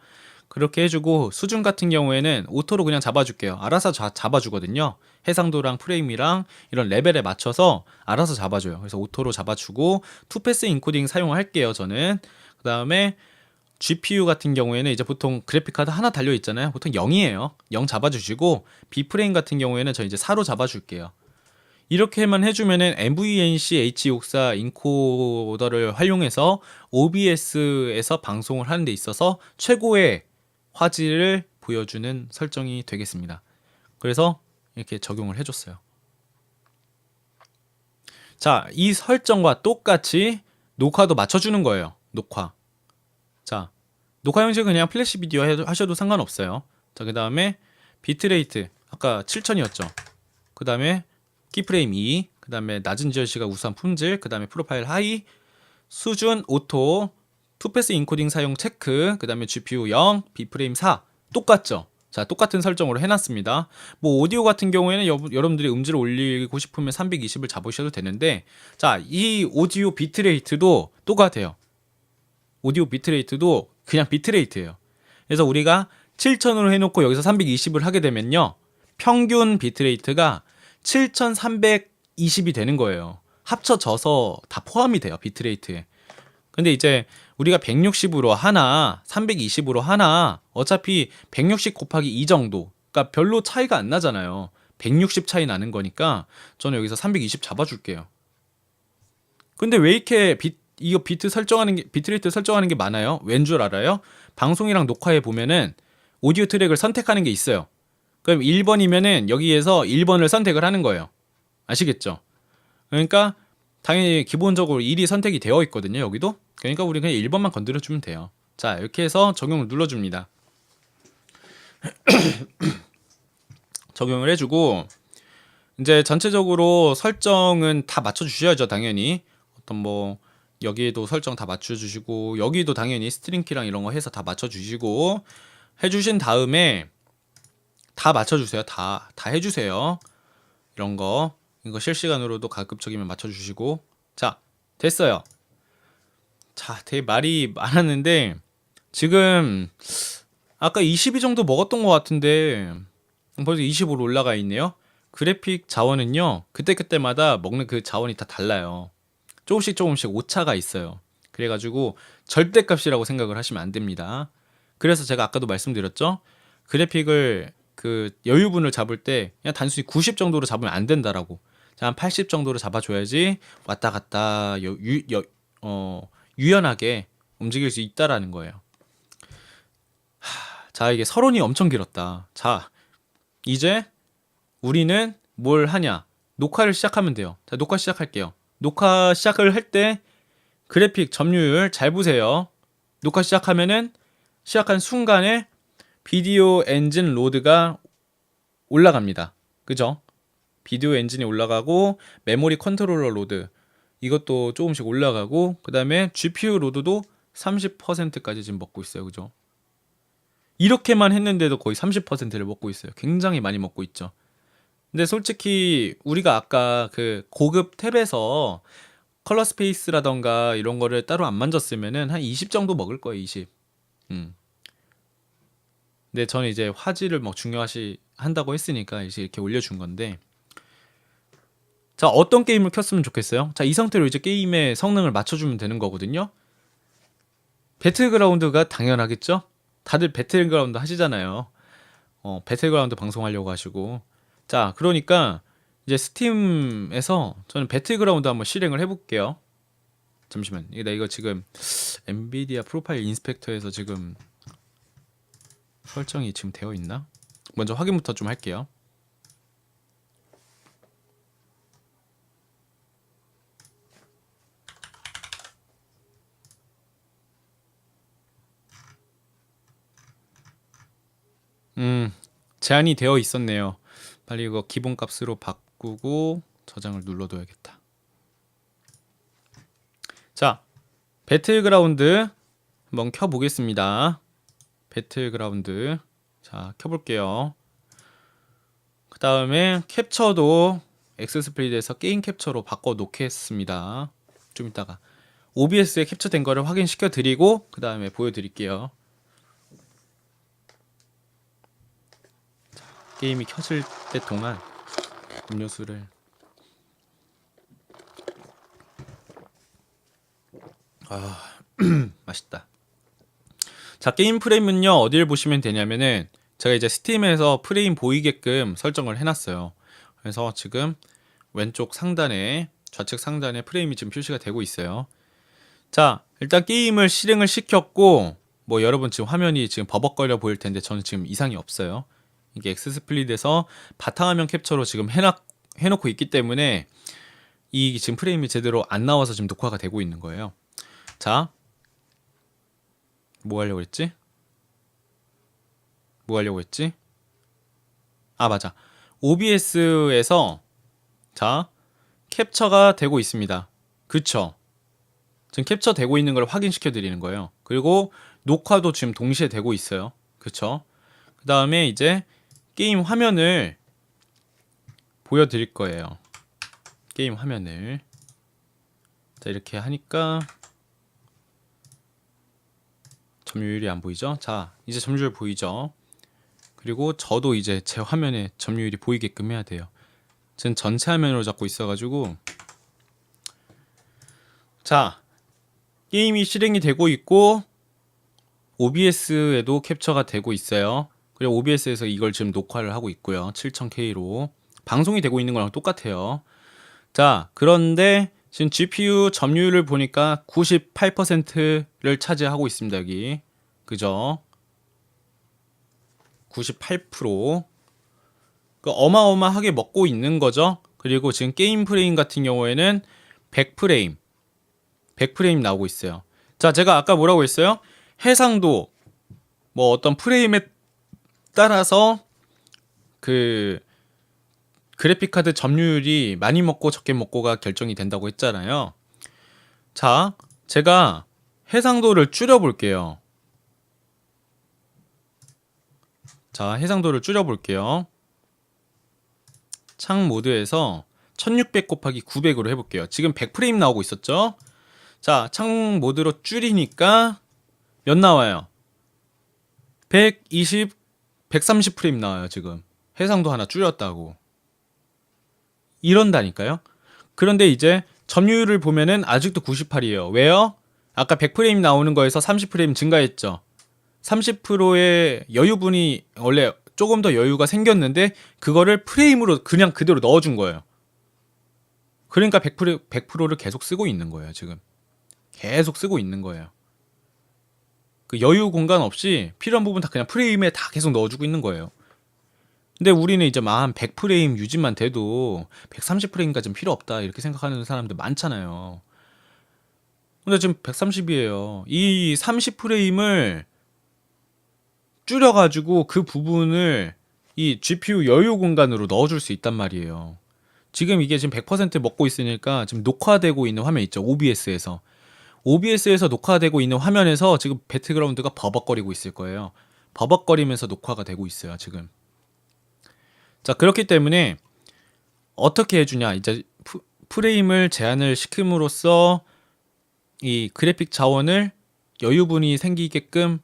그렇게 해주고 수준 같은 경우에는 오토로 그냥 잡아줄게요. 알아서 잡아주거든요. 해상도랑 프레임이랑 이런 레벨에 맞춰서 알아서 잡아줘요. 그래서 오토로 잡아주고 투패스 인코딩 사용할게요, 저는. 그 다음에 GPU 같은 경우에는 이제 보통 그래픽카드 하나 달려 있잖아요. 보통 0이에요. 0 잡아주시고 B프레임 같은 경우에는 저 이제 4로 잡아줄게요. 이렇게만 해주면은 MVNC H64 인코더를 활용해서 OBS에서 방송을 하는 데 있어서 최고의 화질을 보여주는 설정이 되겠습니다. 그래서 이렇게 적용을 해줬어요. 자, 이 설정과 똑같이 녹화도 맞춰주는 거예요. 녹화. 자, 녹화 형식은 그냥 플래시 비디오 하셔도 상관없어요. 자, 그 다음에 비트레이트 아까 7000이었죠. 그 다음에 키프레임 2, 그 다음에 낮은 지연시가 우수한 품질, 그 다음에 프로파일 하이, 수준 오토, 투패스 인코딩 사용 체크, 그 다음에 GPU 0, B프레임 4 똑같죠. 자, 똑같은 설정으로 해놨습니다. 뭐 오디오 같은 경우에는 여러분들이 음질을 올리고 싶으면 320을 잡으셔도 되는데, 자, 이 오디오 비트레이트도 똑같아요. 오디오 비트레이트도 그냥 비트레이트예요. 그래서 우리가 7000으로 해놓고 여기서 320을 하게 되면요, 평균 비트레이트가 7320이 되는 거예요. 합쳐져서 다 포함이 돼요, 비트레이트에. 근데 이제 우리가 160으로 하나 320으로 하나 어차피 160 곱하기 2 정도, 그러니까 별로 차이가 안 나잖아요. 160 차이 나는 거니까 저는 여기서 320 잡아줄게요. 근데 왜 이렇게 이거 비트레이트 설정하는 게 많아요? 왠 줄 알아요? 방송이랑 녹화에 보면은 오디오 트랙을 선택하는 게 있어요. 그럼 1번이면은 여기에서 1번을 선택을 하는 거예요. 아시겠죠? 그러니까 당연히 기본적으로 1이 선택이 되어 있거든요, 여기도. 그러니까 우리 그냥 1번만 건드려주면 돼요. 자, 이렇게 해서 적용을 눌러줍니다. 적용을 해주고 이제 전체적으로 설정은 다 맞춰주셔야죠, 당연히. 어떤 뭐 여기에도 설정 다 맞춰주시고 여기도 당연히 스트링키랑 이런 거 해서 다 맞춰주시고 해주신 다음에 다 맞춰주세요. 다 해주세요. 이런 거 이거 실시간으로도 가급적이면 맞춰주시고. 자, 됐어요. 자, 되게 말이 많았는데 지금 아까 22 정도 먹었던 것 같은데 벌써 25로 올라가 있네요. 그래픽 자원은요, 그때그때마다 먹는 그 자원이 다 달라요. 조금씩 오차가 있어요. 그래가지고 절대값이라고 생각을 하시면 안 됩니다. 그래서 제가 아까도 말씀드렸죠, 그래픽을 그 여유분을 잡을 때 그냥 단순히 90 정도로 잡으면 안 된다라고. 자, 한 80 정도로 잡아줘야지 왔다 갔다 유연하게 움직일 수 있다라는 거예요. 자, 이게 서론이 엄청 길었다. 자, 이제 우리는 뭘 하냐? 녹화를 시작하면 돼요. 자, 녹화 시작할게요. 녹화 시작을 할 때 그래픽 점유율 잘 보세요. 녹화 시작하면은 시작한 순간에 비디오 엔진 로드가 올라갑니다. 그죠? 비디오 엔진이 올라가고 메모리 컨트롤러 로드 이것도 조금씩 올라가고 그 다음에 GPU 로드도 30%까지 지금 먹고 있어요. 그죠? 이렇게만 했는데도 거의 30%를 먹고 있어요. 굉장히 많이 먹고 있죠. 근데 솔직히 우리가 아까 그 고급 탭에서 컬러 스페이스라던가 이런 거를 따로 안 만졌으면은 한 20 정도 먹을 거예요. 20. 근데 저는 이제 화질을 뭐 중요시 한다고 했으니까 이제 이렇게 올려준 건데, 자, 어떤 게임을 켰으면 좋겠어요? 자, 이 상태로 이제 게임의 성능을 맞춰주면 되는 거거든요. 배틀그라운드가 당연하겠죠? 다들 배틀그라운드 하시잖아요. 배틀그라운드 방송하려고 하시고. 자, 그러니까 이제 스팀에서 저는 배틀그라운드 한번 실행을 해볼게요. 잠시만, 나 이거 지금 엔비디아 프로파일 인스펙터에서 지금 설정이 지금 되어 있나? 먼저 확인부터 좀 할게요. 제한이 되어 있었네요. 빨리 이거 기본값으로 바꾸고 저장을 눌러둬야겠다. 자, 배틀그라운드 한번 켜보겠습니다. 배틀그라운드. 자, 켜볼게요. 그 다음에 캡처도 엑스스플릿에서 게임 캡처로 바꿔놓겠습니다. 좀 이따가 OBS에 캡처된 거를 확인시켜 드리고 그 다음에 보여드릴게요. 자, 게임이 켜질 때 동안 음료수를 맛있다. 자, 게임 프레임은요 어디를 보시면 되냐면은 제가 이제 스팀에서 프레임 보이게끔 설정을 해놨어요. 그래서 지금 왼쪽 상단에 좌측 상단에 프레임이 지금 표시가 되고 있어요. 자, 일단 게임을 실행을 시켰고 뭐 여러분 지금 화면이 지금 버벅거려 보일 텐데 저는 지금 이상이 없어요. 이게 엑스스플릿에서 바탕화면 캡처로 지금 해놓고 있기 때문에 이 지금 프레임이 제대로 안 나와서 지금 녹화가 되고 있는 거예요. 자, 뭐 하려고 했지? 아, 맞아. OBS에서 자, 캡처가 되고 있습니다. 그쵸? 지금 캡처 되고 있는 걸 확인시켜 드리는 거예요. 그리고 녹화도 지금 동시에 되고 있어요. 그쵸? 그 다음에 이제 게임 화면을 보여드릴 거예요. 게임 화면을. 자, 이렇게 하니까 점유율이 안 보이죠? 자, 이제 점유율 보이죠? 그리고 저도 이제 제 화면에 점유율이 보이게끔 해야 돼요. 지금 전체 화면으로 잡고 있어가지고. 자, 게임이 실행이 되고 있고 OBS에도 캡처가 되고 있어요. 그리고 OBS에서 이걸 지금 녹화를 하고 있고요. 7000K로 방송이 되고 있는 거랑 똑같아요. 자, 그런데 지금 GPU 점유율을 보니까 98%를 차지하고 있습니다. 여기 그죠? 98%. 그 어마어마하게 먹고 있는 거죠. 그리고 지금 게임 프레임 같은 경우에는 100프레임 나오고 있어요. 자, 제가 아까 뭐라고 했어요? 해상도 뭐 어떤 프레임에 따라서 그 그래픽카드 점유율이 많이 먹고 적게 먹고가 결정이 된다고 했잖아요. 자, 제가 해상도를 줄여볼게요. 자, 해상도를 줄여볼게요. 창 모드에서 1600 곱하기 900으로 해볼게요. 지금 100프레임 나오고 있었죠? 자, 창 모드로 줄이니까 몇 나와요? 120, 130프레임 나와요, 지금. 해상도 하나 줄였다고. 이런다니까요? 그런데 이제 점유율을 보면은 아직도 98이에요. 왜요? 아까 100프레임 나오는 거에서 30프레임 증가했죠. 30%의 여유분이 원래 조금 더 여유가 생겼는데 그거를 프레임으로 그냥 그대로 넣어준 거예요. 그러니까 100%를 계속 쓰고 있는 거예요, 지금. 계속 쓰고 있는 거예요. 그 여유 공간 없이 필요한 부분 다 그냥 프레임에 다 계속 넣어주고 있는 거예요. 근데 우리는 이제 만 100프레임 유지만 돼도 130프레임까지는 필요 없다 이렇게 생각하는 사람들 많잖아요. 근데 지금 130이에요. 이 30프레임을 줄여가지고 그 부분을 이 GPU 여유 공간으로 넣어줄 수 있단 말이에요. 지금 이게 지금 100% 먹고 있으니까 지금 녹화되고 있는 화면 있죠. OBS에서 녹화되고 있는 화면에서 지금 배틀그라운드가 버벅거리고 있을 거예요. 버벅거리면서 녹화가 되고 있어요, 지금. 자, 그렇기 때문에 어떻게 해주냐. 이제 프레임을 제한을 시킴으로써 이 그래픽 자원을 여유분이 생기게끔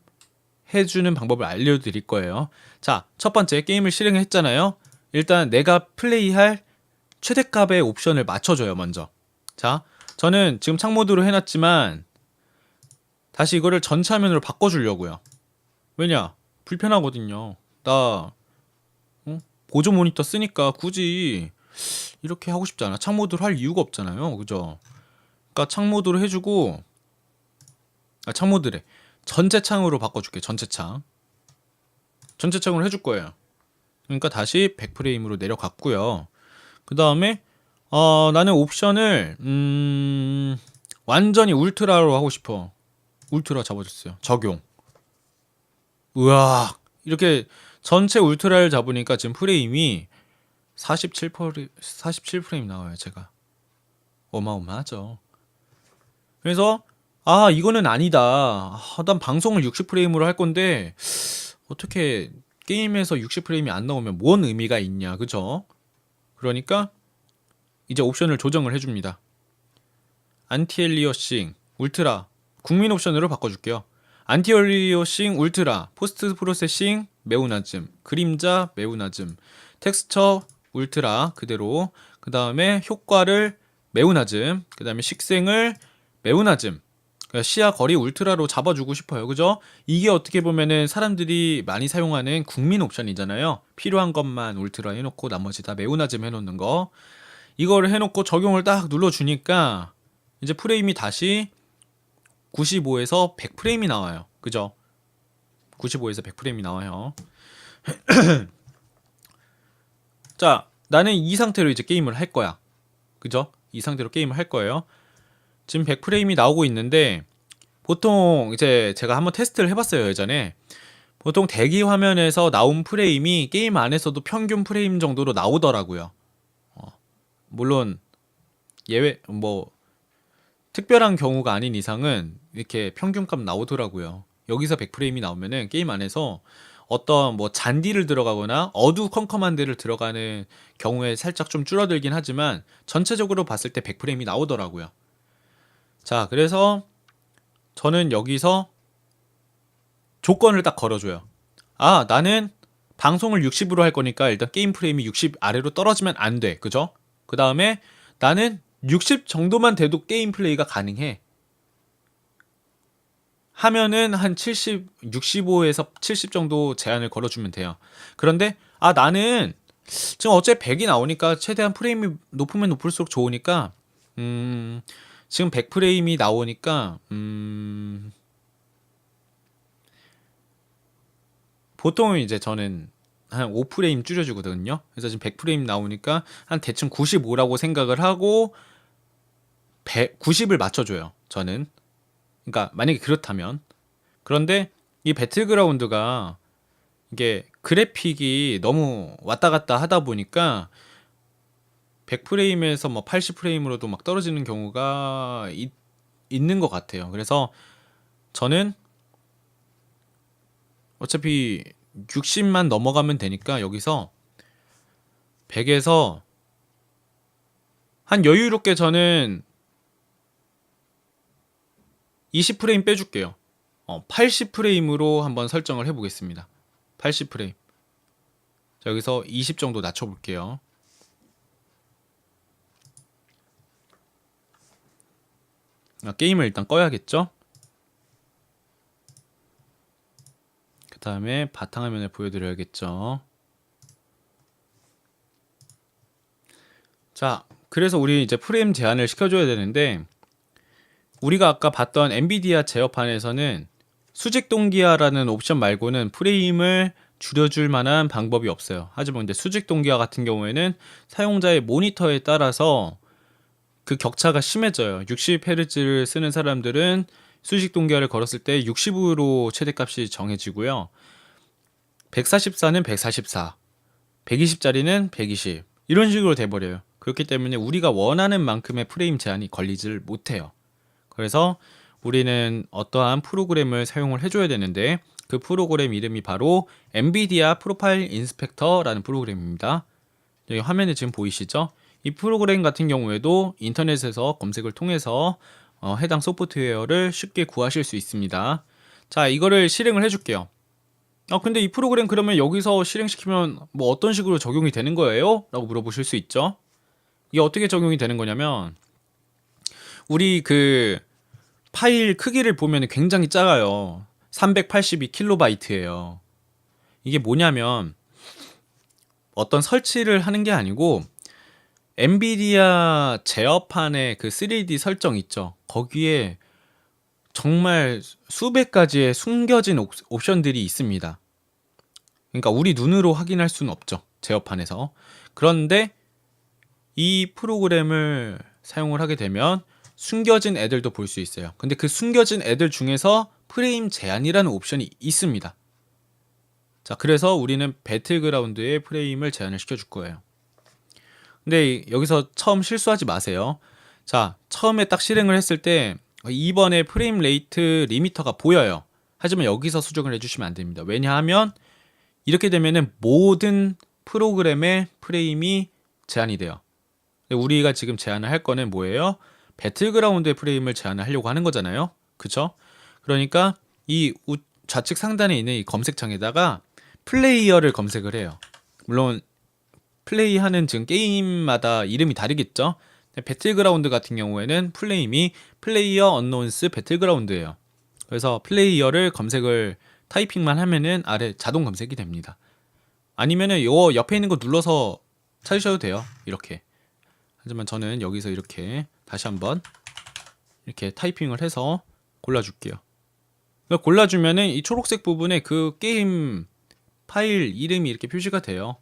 해주는 방법을 알려드릴 거예요. 자, 첫 번째 게임을 실행했잖아요. 일단 내가 플레이할 최대값의 옵션을 맞춰줘요, 먼저. 자, 저는 지금 창모드로 해놨지만 다시 이거를 전체 화면으로 바꿔주려고요. 왜냐? 불편하거든요. 나 보조 모니터 쓰니까 굳이 이렇게 하고 싶지 않아. 창모드로 할 이유가 없잖아요. 그죠? 그러니까 창모드로 해주고, 창모드래. 전체 창으로 바꿔줄게. 전체 창. 전체 창으로 해줄 거예요. 그러니까 다시 100프레임으로 내려갔고요. 그 다음에 나는 옵션을 완전히 울트라로 하고 싶어. 울트라 잡아줬어요. 적용. 우와, 이렇게 전체 울트라를 잡으니까 지금 프레임이 47프레임 나와요. 제가 어마어마하죠. 그래서 이거는 아니다. 난 방송을 60프레임으로 할 건데 어떻게 게임에서 60프레임이 안 나오면 뭔 의미가 있냐, 그죠? 그러니까 이제 옵션을 조정을 해줍니다. 안티엘리어싱 울트라 국민 옵션으로 바꿔줄게요. 안티엘리어싱 울트라 포스트 프로세싱 매우 낮음, 그림자 매우 낮음, 텍스처 울트라 그대로, 그 다음에 효과를 매우 낮음, 그 다음에 식생을 매우 낮음, 시야 거리 울트라로 잡아주고 싶어요. 그죠? 이게 어떻게 보면은 사람들이 많이 사용하는 국민 옵션이잖아요. 필요한 것만 울트라 해놓고 나머지 다 매우 낮음 해놓는 거. 이거를 해놓고 적용을 딱 눌러주니까 이제 프레임이 다시 95에서 100프레임이 나와요. 그죠? 95에서 100프레임이 나와요. 자, 나는 이 상태로 이제 게임을 할 거야. 그죠? 이 상태로 게임을 할 거예요. 지금 100프레임이 나오고 있는데 보통 이제 제가 한번 테스트를 해봤어요, 예전에. 보통 대기 화면에서 나온 프레임이 게임 안에서도 평균 프레임 정도로 나오더라고요. 물론 예외 특별한 경우가 아닌 이상은 이렇게 평균값 나오더라고요. 여기서 100프레임이 나오면은 게임 안에서 어떤 잔디를 들어가거나 어두컴컴한 데를 들어가는 경우에 살짝 좀 줄어들긴 하지만 전체적으로 봤을 때 100프레임이 나오더라고요. 자, 그래서 저는 여기서 조건을 딱 걸어줘요. 나는 방송을 60으로 할 거니까 일단 게임 프레임이 60 아래로 떨어지면 안 돼. 그죠? 그 다음에 나는 60 정도만 돼도 게임 플레이가 가능해. 하면은 한 70, 65에서 70 정도 제한을 걸어주면 돼요. 그런데 나는 지금 어차피 100이 나오니까 최대한 프레임이 높으면 높을수록 좋으니까 지금 100프레임이 나오니까 보통 이제 저는 한 5프레임 줄여주거든요. 그래서 지금 100프레임 나오니까 한 대충 95라고 생각을 하고 90을 맞춰줘요. 저는. 그러니까 만약에 그렇다면. 그런데 이 배틀그라운드가 이게 그래픽이 너무 왔다 갔다 하다 보니까 100프레임에서 80프레임으로도 막 떨어지는 경우가 있는 것 같아요. 그래서 저는 어차피 60만 넘어가면 되니까 여기서 100에서 한 여유롭게 저는 20프레임 빼줄게요. 80프레임으로 한번 설정을 해보겠습니다. 80프레임. 자, 여기서 20 정도 낮춰볼게요. 게임을 일단 꺼야겠죠? 그 다음에 바탕화면을 보여드려야겠죠? 자, 그래서 우리 이제 프레임 제한을 시켜줘야 되는데 우리가 아까 봤던 엔비디아 제어판에서는 수직 동기화라는 옵션 말고는 프레임을 줄여줄 만한 방법이 없어요. 하지만 이제 수직 동기화 같은 경우에는 사용자의 모니터에 따라서 그 격차가 심해져요. 60Hz를 쓰는 사람들은 수직 동기화를 걸었을 때 60으로 최대값이 정해지고요. 144는 144, 120짜리는 120 이런 식으로 돼버려요. 그렇기 때문에 우리가 원하는 만큼의 프레임 제한이 걸리질 못해요. 그래서 우리는 어떠한 프로그램을 사용을 해줘야 되는데 그 프로그램 이름이 바로 엔비디아 프로파일 인스펙터라는 프로그램입니다. 여기 화면에 지금 보이시죠? 이 프로그램 같은 경우에도 인터넷에서 검색을 통해서 해당 소프트웨어를 쉽게 구하실 수 있습니다. 자, 이거를 실행을 해줄게요. 근데 이 프로그램 그러면 여기서 실행시키면 뭐 어떤 식으로 적용이 되는 거예요? 라고 물어보실 수 있죠. 이게 어떻게 적용이 되는 거냐면 우리 그 파일 크기를 보면 굉장히 작아요. 382KB 이게 뭐냐면 어떤 설치를 하는 게 아니고 엔비디아 제어판의 그 3D 설정 있죠. 거기에 정말 수백 가지의 숨겨진 옵션들이 있습니다. 그러니까 우리 눈으로 확인할 수는 없죠. 제어판에서. 그런데 이 프로그램을 사용을 하게 되면 숨겨진 애들도 볼 수 있어요. 근데 그 숨겨진 애들 중에서 프레임 제한이라는 옵션이 있습니다. 자, 그래서 우리는 배틀그라운드의 프레임을 제한을 시켜줄 거예요. 근데 여기서 처음 실수하지 마세요. 자, 처음에 딱 실행을 했을 때 2번에 프레임 레이트 리미터가 보여요. 하지만 여기서 수정을 해주시면 안 됩니다. 왜냐하면 이렇게 되면은 모든 프로그램의 프레임이 제한이 돼요. 우리가 지금 제한을 할 거는 뭐예요? 배틀그라운드의 프레임을 제한을 하려고 하는 거잖아요. 그쵸? 그러니까 이 좌측 상단에 있는 이 검색창에다가 플레이어를 검색을 해요. 물론 플레이하는 지금 게임마다 이름이 다르겠죠? 배틀그라운드 같은 경우에는 플레임이 플레이어 언노운스 배틀그라운드예요. 그래서 플레이어를 검색을 타이핑만 하면은 아래 자동 검색이 됩니다. 아니면은 요 옆에 있는 거 눌러서 찾으셔도 돼요. 이렇게. 하지만 저는 여기서 이렇게 다시 한번 이렇게 타이핑을 해서 골라줄게요. 골라주면은 이 초록색 부분에 그 게임 파일 이름이 이렇게 표시가 돼요.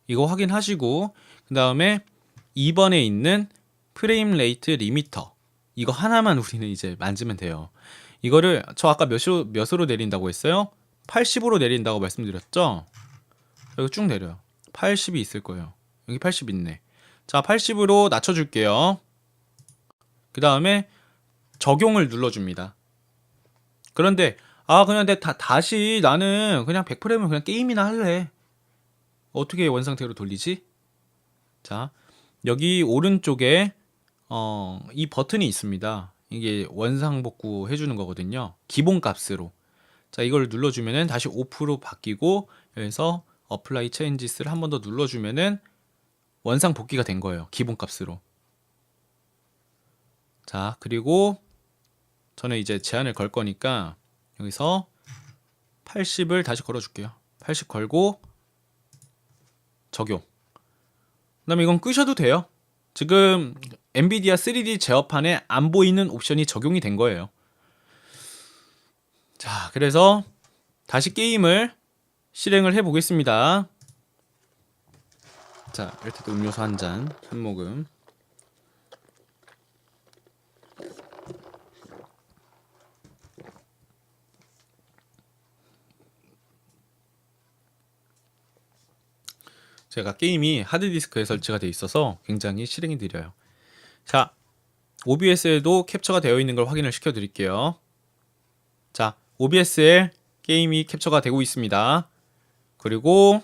이거 확인하시고 그 다음에 2번에 있는 프레임 레이트 리미터 이거 하나만 우리는 이제 만지면 돼요. 이거를 저 아까 몇으로 내린다고 했어요? 80으로 내린다고 말씀드렸죠? 여기 쭉 내려요. 80이 있을 거예요. 여기 80 있네. 자, 80으로 낮춰줄게요. 그 다음에 적용을 눌러줍니다. 그런데 그냥 다시 나는 그냥 100프레임은 그냥 게임이나 할래. 어떻게 원상태로 돌리지? 자, 여기 오른쪽에 이 버튼이 있습니다. 이게 원상복구 해주는 거거든요. 기본 값으로. 자, 이걸 눌러주면은 다시 오프로 바뀌고 여기서 어플라이 체인지스를 한 번 더 눌러주면은 원상 복귀가 된 거예요. 기본 값으로. 자, 그리고 저는 이제 제한을 걸 거니까 여기서 80을 다시 걸어줄게요. 80 걸고 적용. 그 다음에 이건 끄셔도 돼요. 지금 엔비디아 3D 제어판에 안 보이는 옵션이 적용이 된 거예요. 자, 그래서 다시 게임을 실행을 해 보겠습니다. 자, 이럴 때도 음료수 한 잔, 한 모금. 제가 게임이 하드디스크에 설치가 되어 있어서 굉장히 실행이 느려요. 자, OBS에도 캡처가 되어 있는 걸 확인을 시켜 드릴게요. 자, OBS에 게임이 캡처가 되고 있습니다. 그리고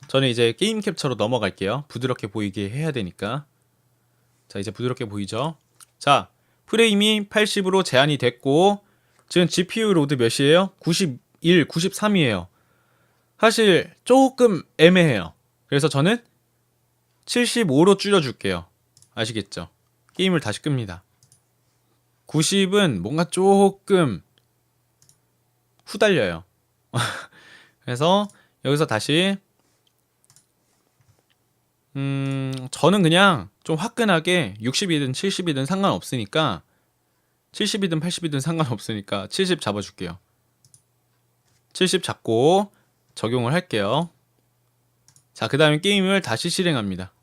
저는 이제 게임 캡처로 넘어갈게요. 부드럽게 보이게 해야 되니까. 자, 이제 부드럽게 보이죠? 자, 프레임이 80으로 제한이 됐고 지금 GPU 로드 몇이에요? 91, 93이에요. 사실 조금 애매해요. 그래서 저는 75로 줄여줄게요. 아시겠죠? 게임을 다시 끕니다. 90은 뭔가 조금 후달려요. 그래서 여기서 다시 저는 그냥 좀 화끈하게 60이든 70이든 상관없으니까 70이든 80이든 상관없으니까 70 잡아줄게요. 70 잡고 적용을 할게요. 자, 그 다음에 게임을 다시 실행합니다.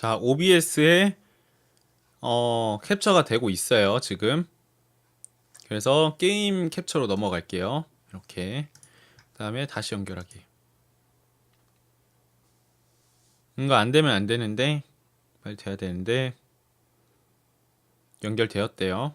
자, OBS에 캡처가 되고 있어요, 지금. 그래서 게임 캡처로 넘어갈게요. 이렇게. 그다음에 다시 연결하기. 이거 안 되면 안 되는데 빨리 돼야 되는데 연결되었대요.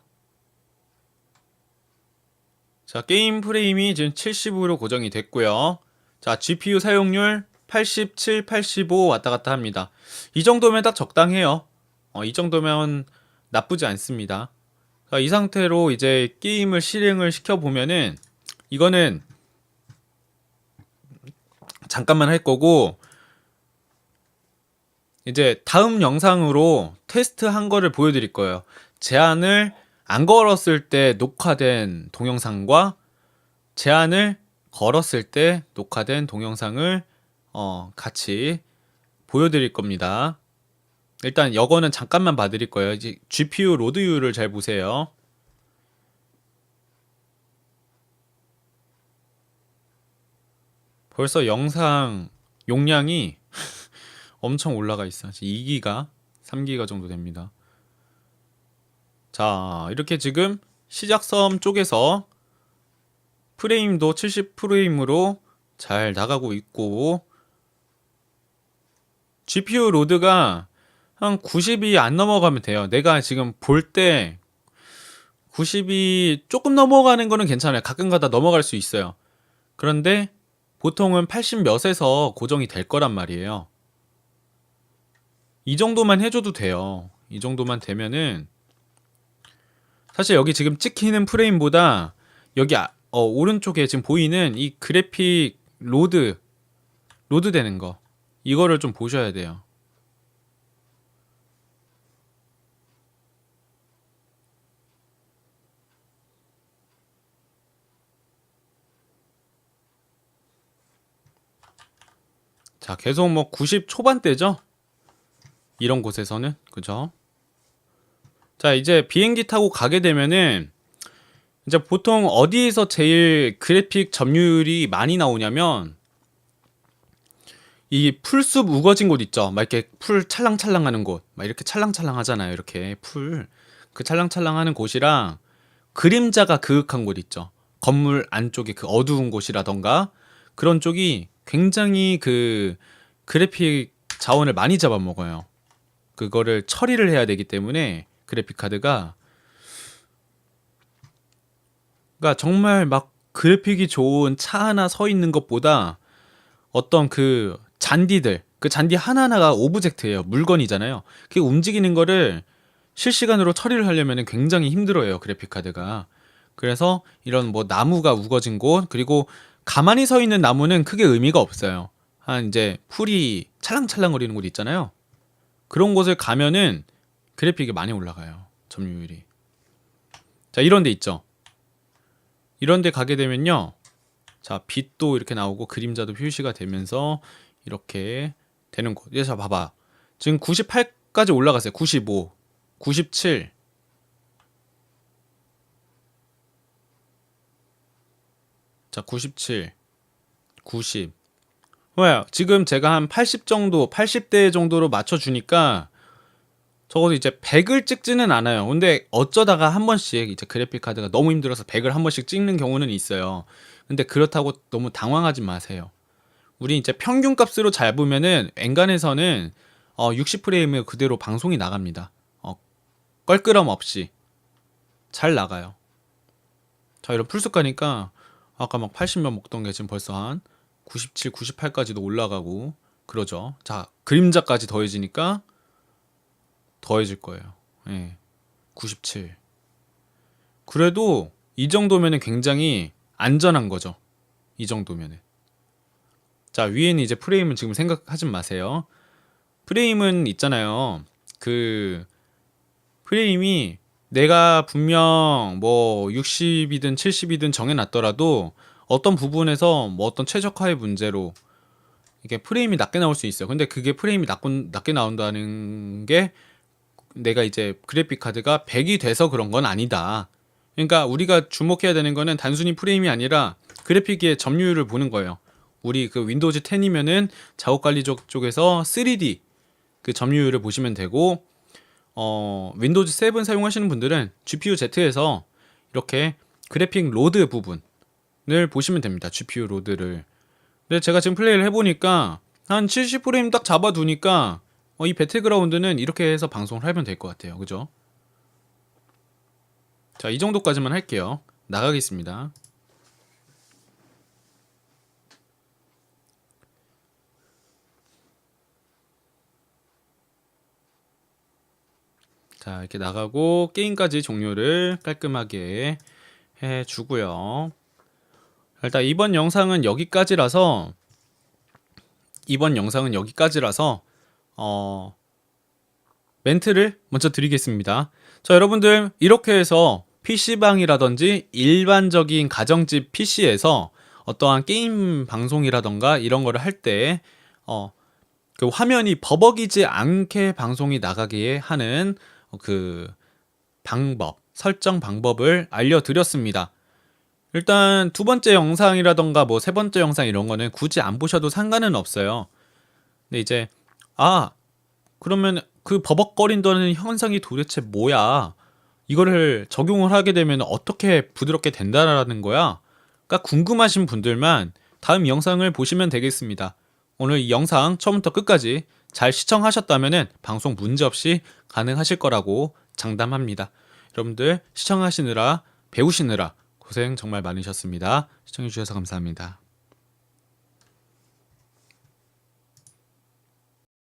자, 게임 프레임이 지금 70으로 고정이 됐고요. 자, GPU 사용률 87, 85 왔다 갔다 합니다. 이 정도면 딱 적당해요. 이 정도면 나쁘지 않습니다. 자, 이 상태로 이제 게임을 실행을 시켜보면은 이거는 잠깐만 할 거고 이제 다음 영상으로 테스트한 거를 보여드릴 거예요. 제한을 안 걸었을 때 녹화된 동영상과 제한을 걸었을 때 녹화된 동영상을 같이 보여드릴 겁니다. 일단 이거는 잠깐만 봐드릴 거예요. 이제 GPU 로드율을 잘 보세요. 벌써 영상 용량이 엄청 올라가 있어. 2기가, 3기가 정도 됩니다. 자, 이렇게 지금 시작섬 쪽에서 프레임도 70프레임으로 잘 나가고 있고 GPU 로드가 한 90이 안 넘어가면 돼요. 내가 지금 볼 때 90이 조금 넘어가는 거는 괜찮아요. 가끔가다 넘어갈 수 있어요. 그런데 보통은 80 몇에서 고정이 될 거란 말이에요. 이 정도만 해줘도 돼요. 이 정도만 되면은 사실 여기 지금 찍히는 프레임보다 여기 오른쪽에 지금 보이는 이 그래픽 로드 되는 거 이거를 좀 보셔야 돼요. 자, 계속 뭐 90 초반대죠? 이런 곳에서는 그죠? 자, 이제 비행기 타고 가게 되면은 이제 보통 어디에서 제일 그래픽 점유율이 많이 나오냐면 이 풀숲 우거진 곳 있죠. 막 이렇게 풀 찰랑찰랑 하는 곳. 막 이렇게 찰랑찰랑 하잖아요. 이렇게 그 찰랑찰랑 하는 곳이랑 그림자가 그윽한 곳 있죠. 건물 안쪽에 그 어두운 곳이라던가 그런 쪽이 굉장히 그 그래픽 자원을 많이 잡아먹어요. 그거를 처리를 해야 되기 때문에 그래픽 카드가 그러니까 정말 막 그래픽이 좋은 차 하나 서 있는 것보다 어떤 그 잔디들 그 잔디 하나하나가 오브젝트예요. 물건이잖아요. 그게 움직이는 거를 실시간으로 처리를 하려면 굉장히 힘들어요. 그래픽 카드가. 그래서 이런 뭐 나무가 우거진 곳 그리고 가만히 서 있는 나무는 크게 의미가 없어요. 한 이제 풀이 찰랑찰랑거리는 곳 있잖아요. 그런 곳을 가면은 그래픽이 많이 올라가요. 점유율이. 자, 이런 데 있죠. 이런 데 가게 되면요. 자, 빛도 이렇게 나오고 그림자도 표시가 되면서 이렇게 되는 곳. 자, 봐봐. 지금 98까지 올라갔어요. 95, 97. 자, 97, 90. 왜? 지금 제가 한 80 정도, 80대 정도로 맞춰주니까 적어도 이제 100을 찍지는 않아요. 근데 어쩌다가 한 번씩 이제 그래픽 카드가 너무 힘들어서 100을 한 번씩 찍는 경우는 있어요. 근데 그렇다고 너무 당황하지 마세요. 우리 이제 평균 값으로 잡으면은 엔간에서는 60프레임을 그대로 방송이 나갑니다. 껄끄럼 없이 잘 나가요. 자, 이런 풀숲 가니까 아까 막 80몇 먹던 게 지금 벌써 한 97, 98까지도 올라가고 그러죠. 자, 그림자까지 더해지니까 더해질 거예요. 예. 97. 그래도 이 정도면은 굉장히 안전한 거죠. 이 정도면은. 자, 위에는 이제 프레임은 지금 생각하지 마세요. 프레임은 있잖아요. 그 프레임이 내가 분명 뭐 60이든 70이든 정해놨더라도 어떤 부분에서 뭐 어떤 최적화의 문제로 이게 프레임이 낮게 나올 수 있어요. 근데 그게 프레임이 낮게 나온다는 게 내가 이제 그래픽 카드가 100이 돼서 그런 건 아니다. 그러니까 우리가 주목해야 되는 거는 단순히 프레임이 아니라 그래픽의 점유율을 보는 거예요. 우리 그 윈도우즈 10이면은 작업 관리 쪽에서 3D 그 점유율을 보시면 되고 윈도우즈 7 사용하시는 분들은 GPU Z에서 이렇게 그래픽 로드 부분을 보시면 됩니다. GPU 로드를. 근데 제가 지금 플레이를 해보니까 한 70프레임 딱 잡아두니까 이 배틀그라운드는 이렇게 해서 방송을 하면 될 것 같아요. 그죠? 자, 이 정도까지만 할게요. 나가겠습니다. 자, 이렇게 나가고 게임까지 종료를 깔끔하게 해주고요. 일단 이번 영상은 여기까지라서 멘트를 먼저 드리겠습니다. 자, 여러분들 이렇게 해서 PC방이라든지 일반적인 가정집 PC에서 어떠한 게임 방송이라던가 이런 거를 할 때 그 화면이 버벅이지 않게 방송이 나가게 하는 그 설정 방법을 알려드렸습니다. 일단 두 번째 영상이라던가 뭐 세 번째 영상 이런 거는 굳이 안 보셔도 상관은 없어요. 근데 이제 그러면 그 버벅거린다는 현상이 도대체 뭐야? 이거를 적용을 하게 되면 어떻게 부드럽게 된다라는 거야? 그러니까 궁금하신 분들만 다음 영상을 보시면 되겠습니다. 오늘 이 영상 처음부터 끝까지 잘 시청하셨다면 방송 문제없이 가능하실 거라고 장담합니다. 여러분들 시청하시느라 배우시느라 고생 정말 많으셨습니다. 시청해주셔서 감사합니다.